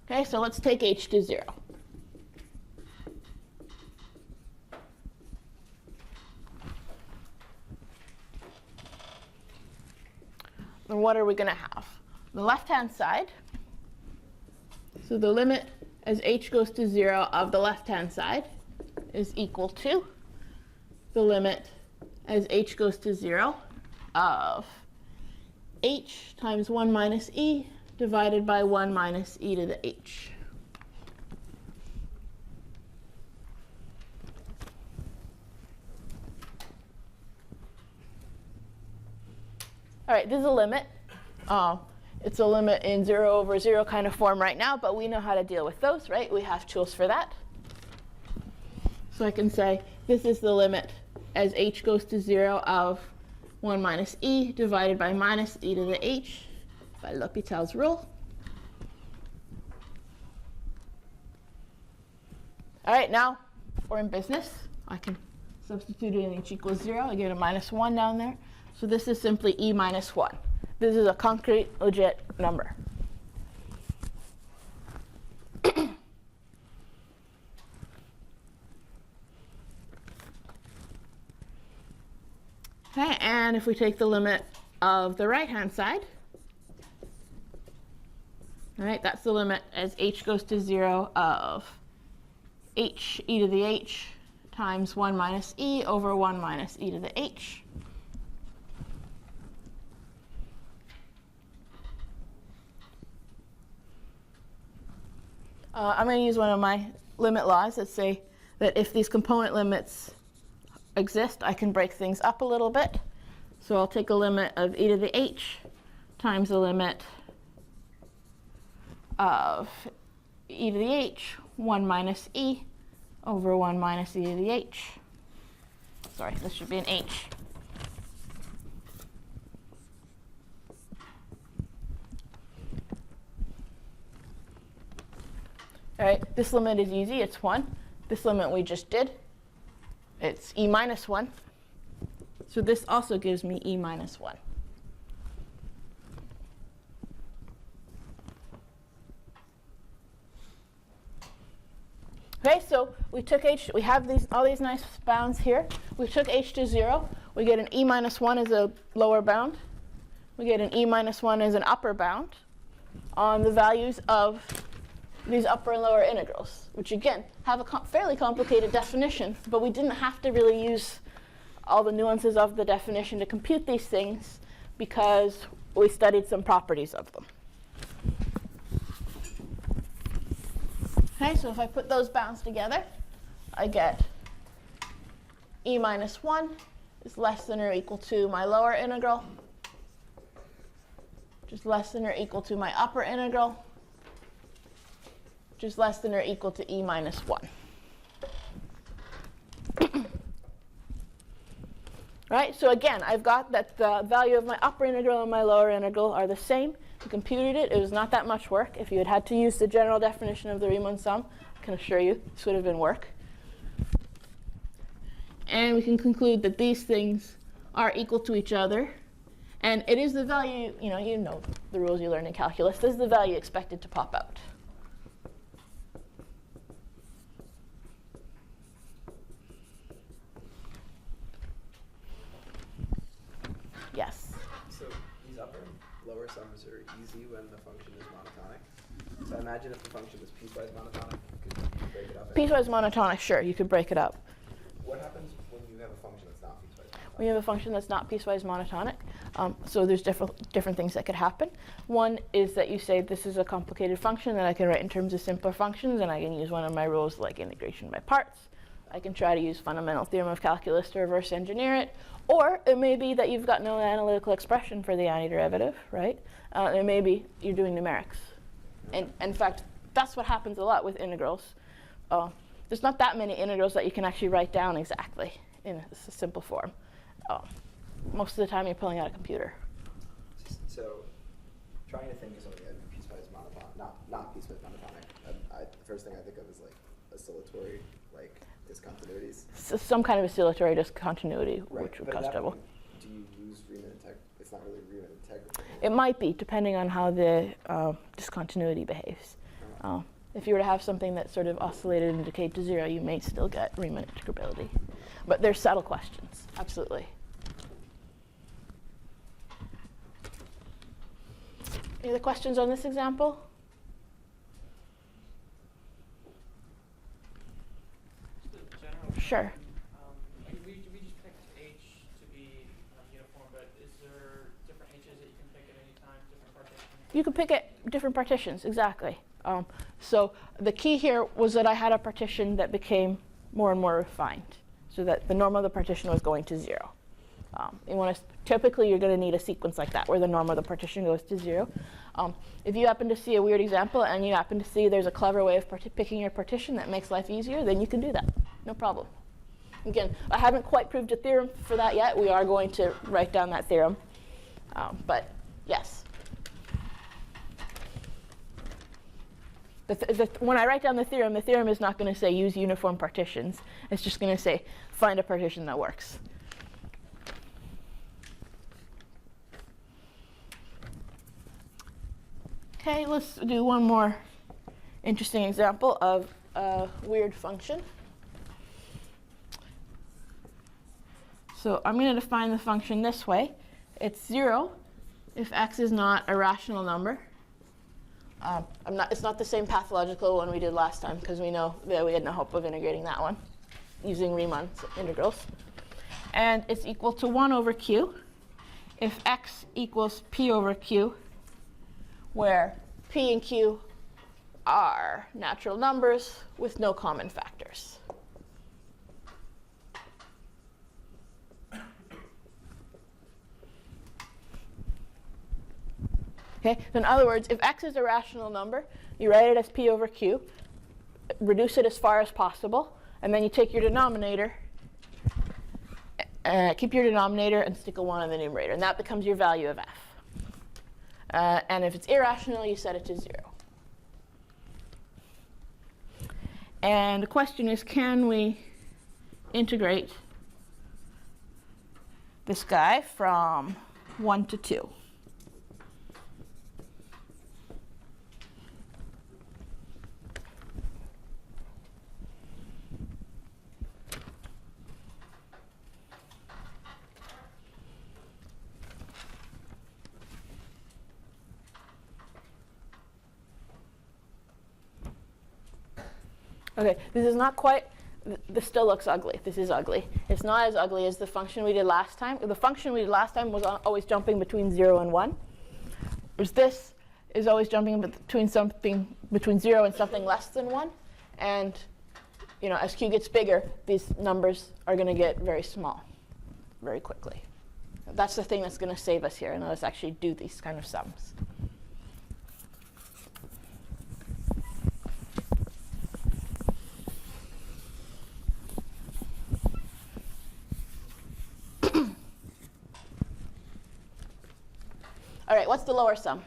Speaker 1: Okay, so let's take h to 0. And what are we going to have? The left-hand side, so the limit as h goes to 0 of the left-hand side is equal to the limit as h goes to 0 of h times 1 minus e divided by 1 minus e to the h. All right, this is a limit. It's a limit in 0 over 0 kind of form right now, but we know how to deal with those, right? We have tools for that. So I can say this is the limit as h goes to 0 of 1 minus e divided by minus e to the h by L'Hopital's rule. All right, now we're in business. I can substitute in h equals 0. I get a minus 1 down there. So this is simply e minus 1. This is a concrete, legit number. Okay, and if we take the limit of the right-hand side, all right, that's the limit as h goes to 0 of h e to the h times 1 minus e over 1 minus e to the h. I'm going to use one of my limit laws that say that if these component limits exist, I can break things up a little bit. So I'll take a limit of e to the h times the limit of e to the h, 1 minus e over 1 minus e to the h. Sorry, this should be an h. All right, this limit is easy, it's 1. This limit we just did, it's e minus 1. So this also gives me e minus 1. Okay, so we took h, we have all these nice bounds here. We took h to 0. We get an e minus 1 as a lower bound. We get an e minus 1 as an upper bound on the values of these upper and lower integrals, which again have a fairly complicated definition, but we didn't have to really use all the nuances of the definition to compute these things because we studied some properties of them. Okay, so if I put those bounds together, I get e minus 1 is less than or equal to my lower integral, which is less than or equal to my upper integral, which is less than or equal to e minus 1. Right, so again, I've got that the value of my upper integral and my lower integral are the same. We computed it. It was not that much work. If you had had to use the general definition of the Riemann sum, I can assure you this would have been work. And we can conclude that these things are equal to each other. And it is the value, you know the rules you learned in calculus. This is the value expected to pop out. Yes?
Speaker 2: So these upper and lower sums are easy when the function is monotonic. So I imagine if the function was piecewise monotonic, could you break it up?
Speaker 1: Piecewise monotonic, sure, you could break it up.
Speaker 2: What happens when you have a function that's not piecewise monotonic?
Speaker 1: When you have a function that's not piecewise monotonic, so there's different things that could happen. One is that you say this is a complicated function that I can write in terms of simpler functions, and I can use one of my rules like integration by parts. I can try to use fundamental theorem of calculus to reverse engineer it. Or it may be that you've got no analytical expression for the antiderivative, right? It may be you're doing numerics. And in fact, that's what happens a lot with integrals. There's not that many integrals that you can actually write down exactly in a simple form. Most of the time, you're pulling out a computer.
Speaker 2: So, trying to think of something that piecewise monotonic, not piecewise monotonic. The first thing I think of is like oscillatory, like, discontinuities?
Speaker 1: Some kind of oscillatory discontinuity,
Speaker 2: Right,
Speaker 1: which would
Speaker 2: but at
Speaker 1: cause
Speaker 2: that
Speaker 1: trouble.
Speaker 2: point, do you use Riemann integral? It's not really Riemann integral.
Speaker 1: It might be, depending on how the discontinuity behaves. If you were to have something that sort of oscillated and decayed to 0, you may still get Riemann integrability. But there's subtle questions, absolutely. Any other questions on this example? Sure.
Speaker 5: We just picked H to be uniform, but is there different H's that you can pick at any time, different partitions?
Speaker 1: You can pick at different partitions, exactly. So the key here was that I had a partition that became more and more refined, so that the norm of the partition was going to 0. Typically, you're going to need a sequence like that, where the norm of the partition goes to 0. If you happen to see a weird example, and you happen to see there's a clever way of picking your partition that makes life easier, then you can do that. No problem. Again, I haven't quite proved a theorem for that yet. We are going to write down that theorem. But yes. When I write down the theorem is not going to say use uniform partitions. It's just going to say find a partition that works. Okay, let's do one more interesting example of a weird function. So I'm going to define the function this way. It's 0 if x is not a rational number. It's not the same pathological one we did last time, because we know that we had no hope of integrating that one using Riemann integrals. And it's equal to 1 over q if x equals p over q, where p and q are natural numbers with no common factors. Okay, so in other words, if x is a rational number, you write it as p over q, reduce it as far as possible, and then you take your denominator, keep your denominator, and stick a 1 in the numerator, and that becomes your value of f. And if it's irrational, you set it to 0. And the question is, can we integrate this guy from 1 to 2? Okay, this is not quite, this still looks ugly. This is ugly. It's not as ugly as the function we did last time. The function we did last time was always jumping between 0 and 1. Whereas this is always jumping between something between 0 and something less than 1. And as q gets bigger, these numbers are going to get very small very quickly. That's the thing that's going to save us here, and let us actually do these kind of sums. All right, what's the lower sum?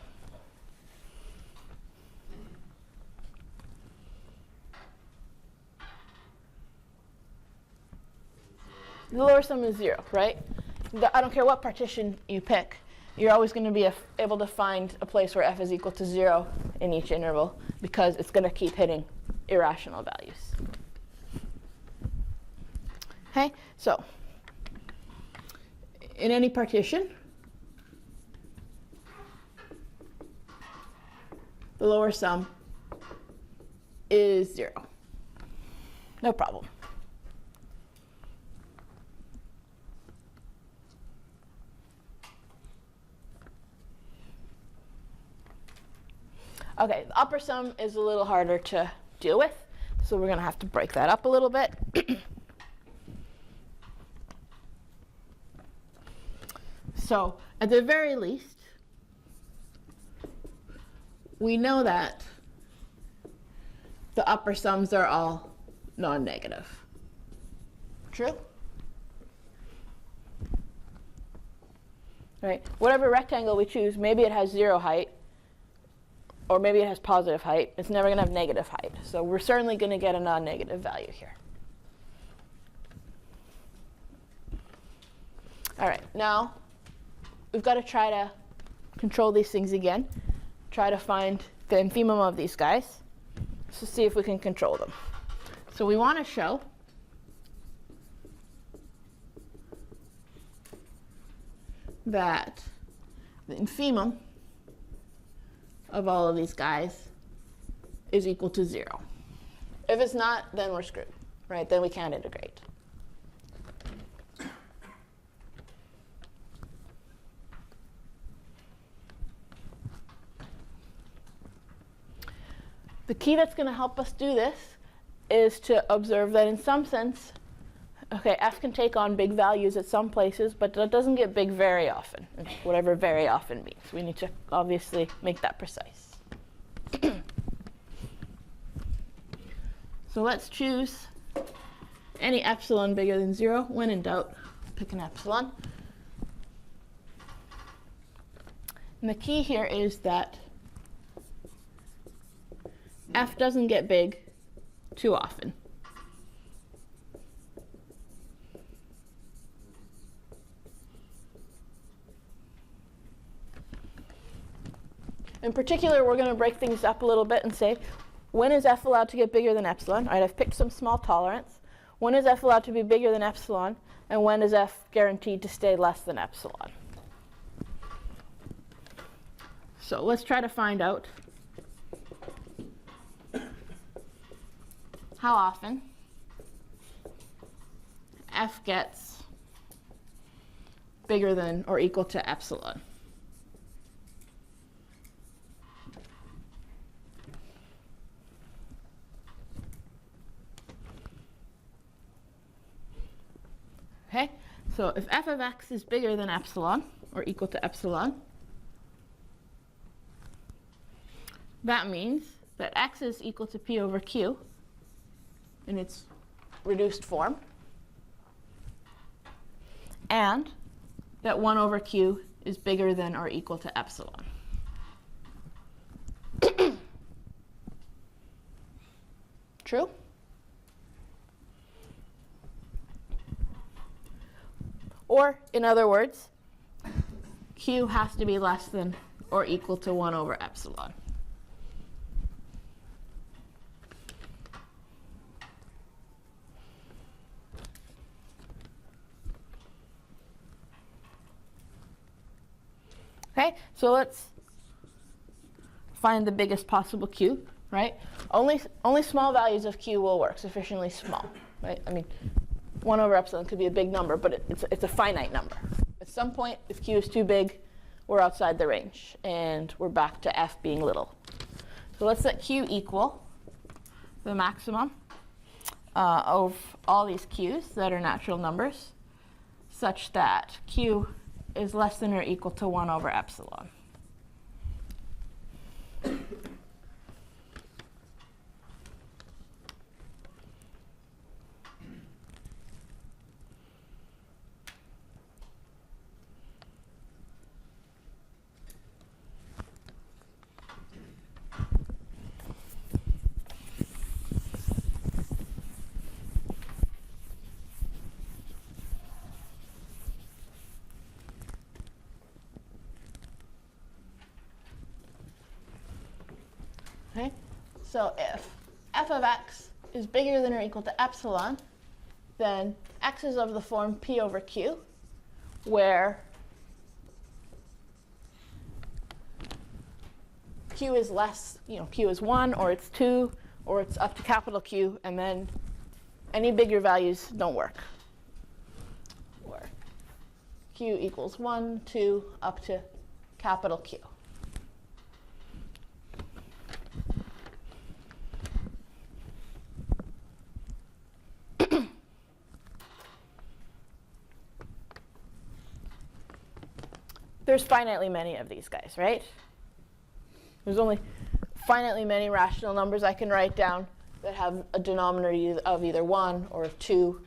Speaker 1: The lower sum is 0, right? I don't care what partition you pick. You're always going to be able to find a place where f is equal to 0 in each interval, because it's going to keep hitting irrational values. Okay, so in any partition, the lower sum is 0. No problem. Okay, the upper sum is a little harder to deal with, so we're going to have to break that up a little bit. So, at the very least, we know that the upper sums are all non-negative. True? Right? Whatever rectangle we choose, maybe it has 0 height, or maybe it has positive height. It's never going to have negative height. So we're certainly going to get a non-negative value here. All right, now we've got to try to control these things again. Try to find the infimum of these guys. So see if we can control them. So we want to show that the infimum of all of these guys is equal to 0. If it's not, then we're screwed, right? Then we can't integrate. The key that's going to help us do this is to observe that in some sense, okay, f can take on big values at some places, but that doesn't get big very often, whatever very often means. We need to obviously make that precise. So let's choose any epsilon bigger than 0. When in doubt, pick an epsilon. And the key here is that f doesn't get big too often. In particular, we're going to break things up a little bit and say, when is f allowed to get bigger than epsilon? All right, I've picked some small tolerance. When is f allowed to be bigger than epsilon? And when is f guaranteed to stay less than epsilon? So let's try to find out how often f gets bigger than or equal to epsilon. Okay, so if f of x is bigger than epsilon or equal to epsilon, that means that x is equal to p over q in its reduced form, and that 1 over q is bigger than or equal to epsilon. True? Or, in other words, q has to be less than or equal to 1 over epsilon. Okay, so let's find the biggest possible q, right? Only small values of q will work, sufficiently small, right? I mean, 1 over epsilon could be a big number, but it's a finite number. At some point, if q is too big, we're outside the range, and we're back to f being little. So let's let q equal the maximum of all these q's that are natural numbers, such that q is less than or equal to 1 over epsilon. Okay, so if f of x is bigger than or equal to epsilon, then x is of the form p over q, where q is less, q is 1, or it's 2, or it's up to capital Q, and then any bigger values don't work. Or q equals 1, 2, up to capital Q. There's finitely many of these guys, right? There's only finitely many rational numbers I can write down that have a denominator of either 1 or of 2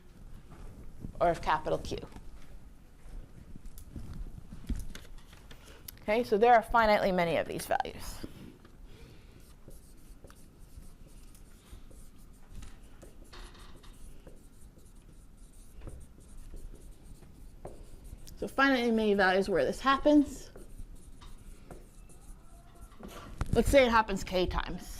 Speaker 1: or of capital Q. Okay, so there are finitely many of these values. So finite many values where this happens. Let's say it happens k times.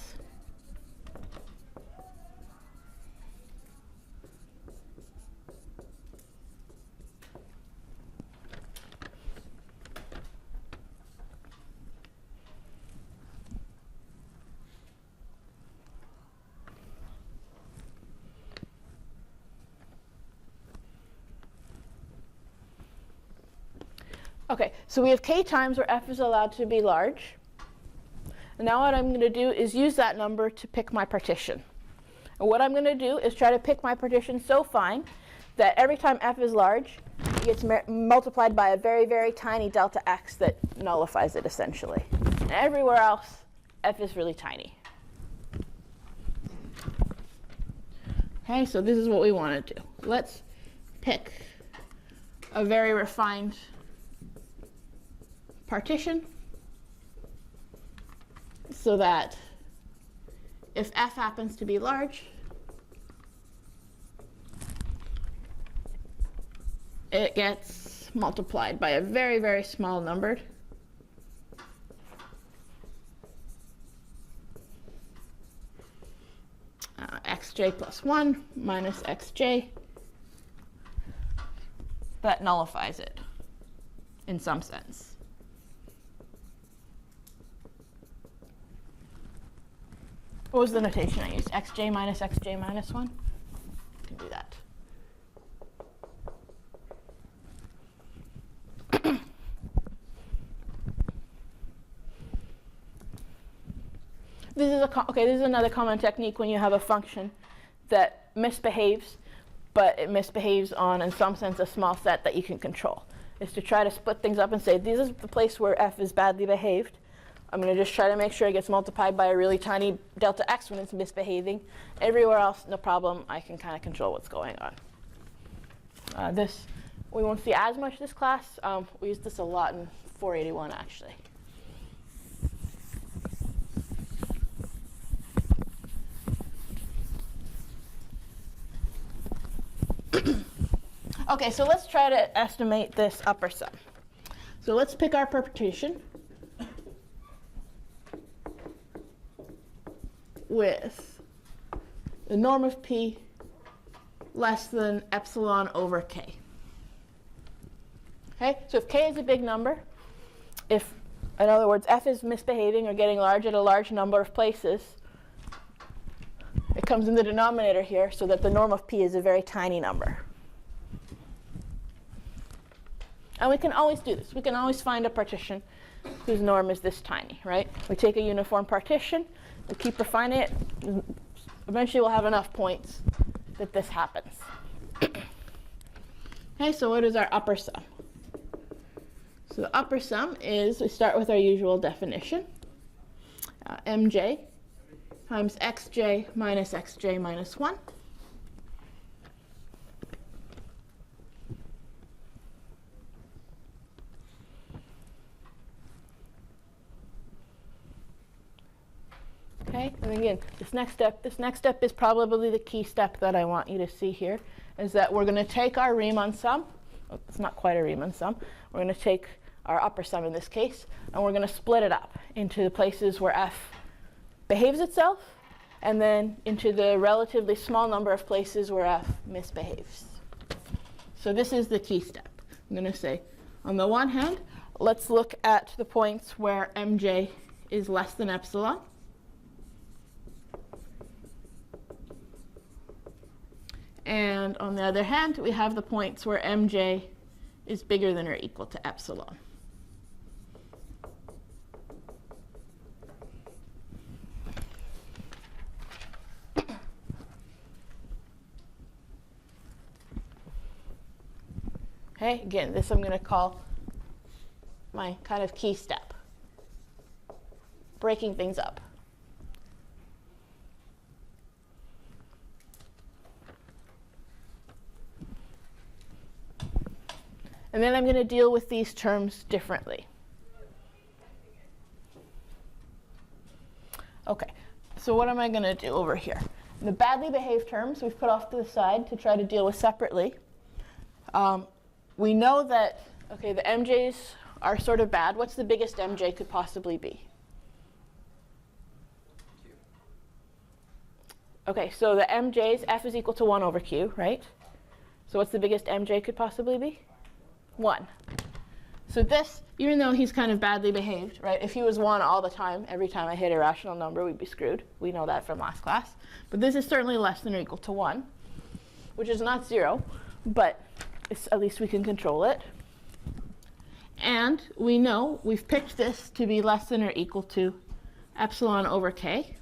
Speaker 1: Okay, so we have k times where f is allowed to be large. And now what I'm going to do is use that number to pick my partition. And what I'm going to do is try to pick my partition so fine that every time f is large, it gets multiplied by a very, very tiny delta x that nullifies it, essentially. And everywhere else, f is really tiny. Okay, so this is what we want to do. Let's pick a very refined partition so that if f happens to be large, it gets multiplied by a very, very small number. Xj plus 1 minus xj. That nullifies it in some sense. What was the notation I used? Xj minus 1? I can do that. This is another common technique when you have a function that misbehaves, but it misbehaves on, in some sense, a small set that you can control. Is to try to split things up and say, this is the place where f is badly behaved. I'm going to just try to make sure it gets multiplied by a really tiny delta x when it's misbehaving. Everywhere else, no problem. I can kind of control what's going on. This we won't see as much this class. We used this a lot in 481, actually. Okay, so let's try to estimate this upper sum. So let's pick our partition with the norm of p less than epsilon over k. Okay, so if k is a big number, if, in other words, f is misbehaving or getting large at a large number of places, it comes in the denominator here so that the norm of p is a very tiny number. And we can always do this. We can always find a partition whose norm is this tiny, right? We take a uniform partition, we keep refining it, eventually we'll have enough points that this happens. Okay, so what is our upper sum? So the upper sum is, we start with our usual definition, mj times xj minus xj minus 1. Okay, and again, this next step is probably the key step that I want you to see here, is that we're going to take our Riemann sum. Oh, it's not quite a Riemann sum. We're going to take our upper sum in this case, and we're going to split it up into the places where f behaves itself, and then into the relatively small number of places where f misbehaves. So this is the key step. I'm going to say, on the one hand, let's look at the points where mj is less than epsilon. And on the other hand, we have the points where mj is bigger than or equal to epsilon. Okay, again, this I'm going to call my kind of key step, breaking things up. And then I'm going to deal with these terms differently. Okay, so what am I going to do over here? The badly behaved terms we've put off to the side to try to deal with separately. We know that Okay, the MJs are sort of bad. What's the biggest MJ could possibly be?
Speaker 2: Q.
Speaker 1: Okay, so the MJs, F is equal to 1 over Q, right? So what's the biggest MJ could possibly be? 1. So this, even though he's kind of badly behaved, right? If he was 1 all the time, every time I hit a rational number, we'd be screwed. We know that from last class. But this is certainly less than or equal to 1, which is not 0, but at least we can control it. And we know we've picked this to be less than or equal to epsilon over k.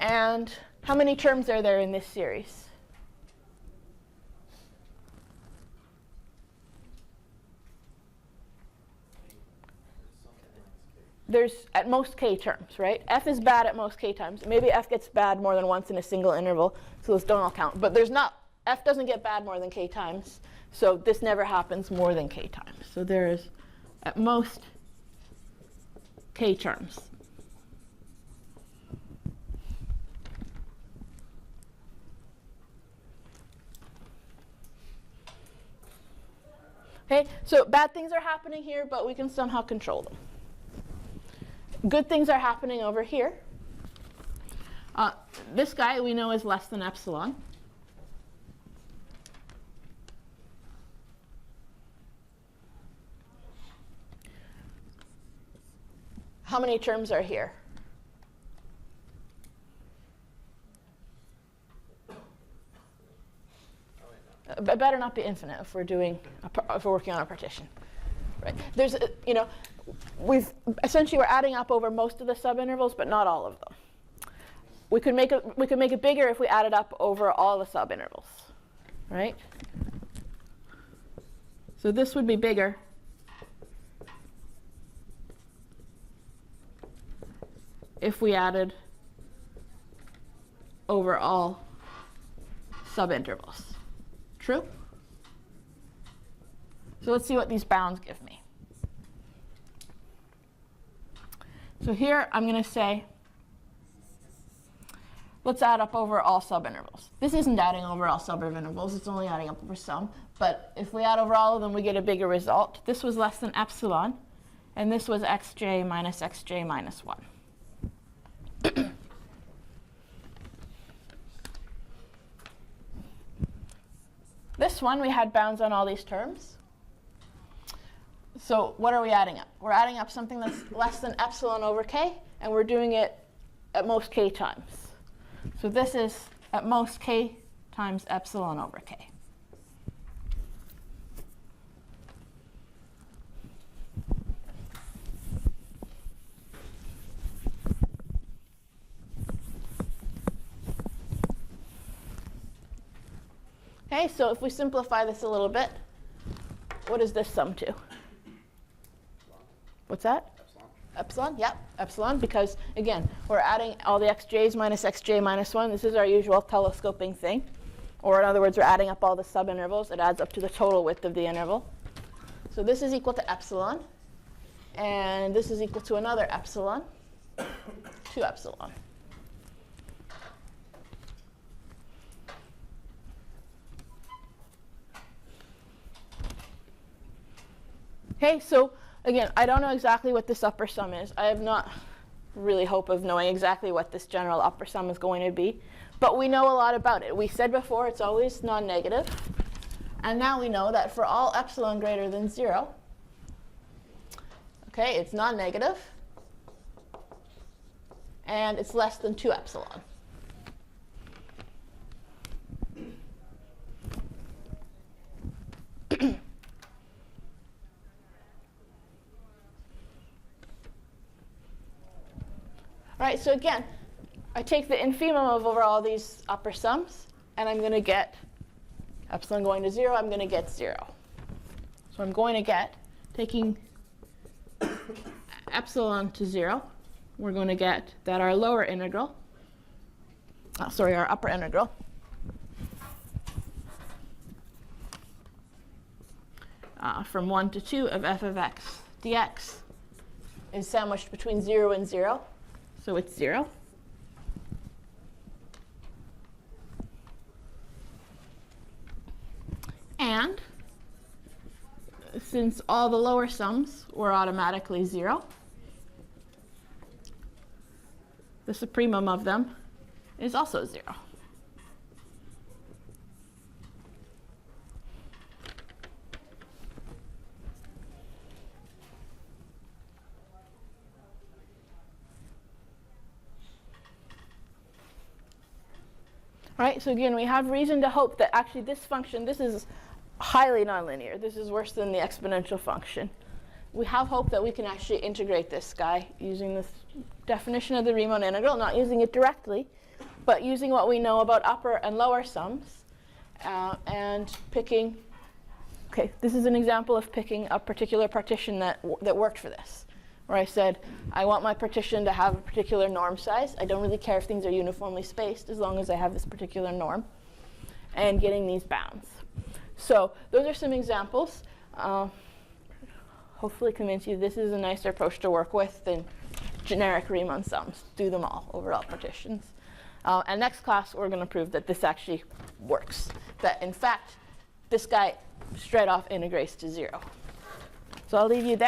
Speaker 1: And how many terms are there in this series? There's at most k terms, right? F is bad at most k times. Maybe F gets bad more than once in a single interval, so those don't all count. But there's not, F doesn't get bad more than k times, so this never happens more than k times. So there is at most k terms. Okay, so bad things are happening here, but we can somehow control them. Good things are happening over here. This guy we know is less than epsilon. How many terms are here? It better not be infinite if we're doing if we're working on a partition, right? There's we're adding up over most of the subintervals, but not all of them. We could make it bigger if we added up over all the subintervals, right? So this would be bigger if we added over all subintervals. True? So let's see what these bounds give me. So here I'm going to say, let's add up over all subintervals. This isn't adding over all subintervals, it's only adding up over some. But if we add over all of them, we get a bigger result. This was less than epsilon, and this was xj minus 1. This one, we had bounds on all these terms. So what are we adding up? We're adding up something that's less than epsilon over k, and we're doing it at most k times. So this is at most k times epsilon over k. Okay, so if we simplify this a little bit, what does this sum to? What's that?
Speaker 2: Epsilon.
Speaker 1: Epsilon, yep, epsilon, because again, we're adding all the xj's minus xj minus 1. This is our usual telescoping thing. Or in other words, we're adding up all the subintervals. It adds up to the total width of the interval. So this is equal to epsilon. And this is equal to another epsilon, 2 epsilon. Okay, so again, I don't know exactly what this upper sum is. I have not really hope of knowing exactly what this general upper sum is going to be. But we know a lot about it. We said before it's always non-negative. And now we know that for all epsilon greater than 0, okay, it's non-negative. And it's less than 2 epsilon. All right, so again, I take the infimum of over all these upper sums, and I'm going to get epsilon going to 0, I'm going to get 0. So I'm going to get, taking epsilon to 0, we're going to get that our lower integral, our upper integral, from 1 to 2 of f of x dx is sandwiched between 0 and 0. So it's 0. and since all the lower sums were automatically 0, the supremum of them is also 0. All right, so again, we have reason to hope that actually this function, this is highly nonlinear. This is worse than the exponential function. We have hope that we can actually integrate this guy using this definition of the Riemann integral, not using it directly, but using what we know about upper and lower sums and picking. Okay, this is an example of picking a particular partition that worked for this, where I said, I want my partition to have a particular norm size. I don't really care if things are uniformly spaced as long as I have this particular norm, and getting these bounds. So those are some examples. Hopefully convince you this is a nicer approach to work with than generic Riemann sums. Do them all over all partitions. And next class, we're going to prove that this actually works. That, in fact, this guy straight off integrates to 0. So I'll leave you there.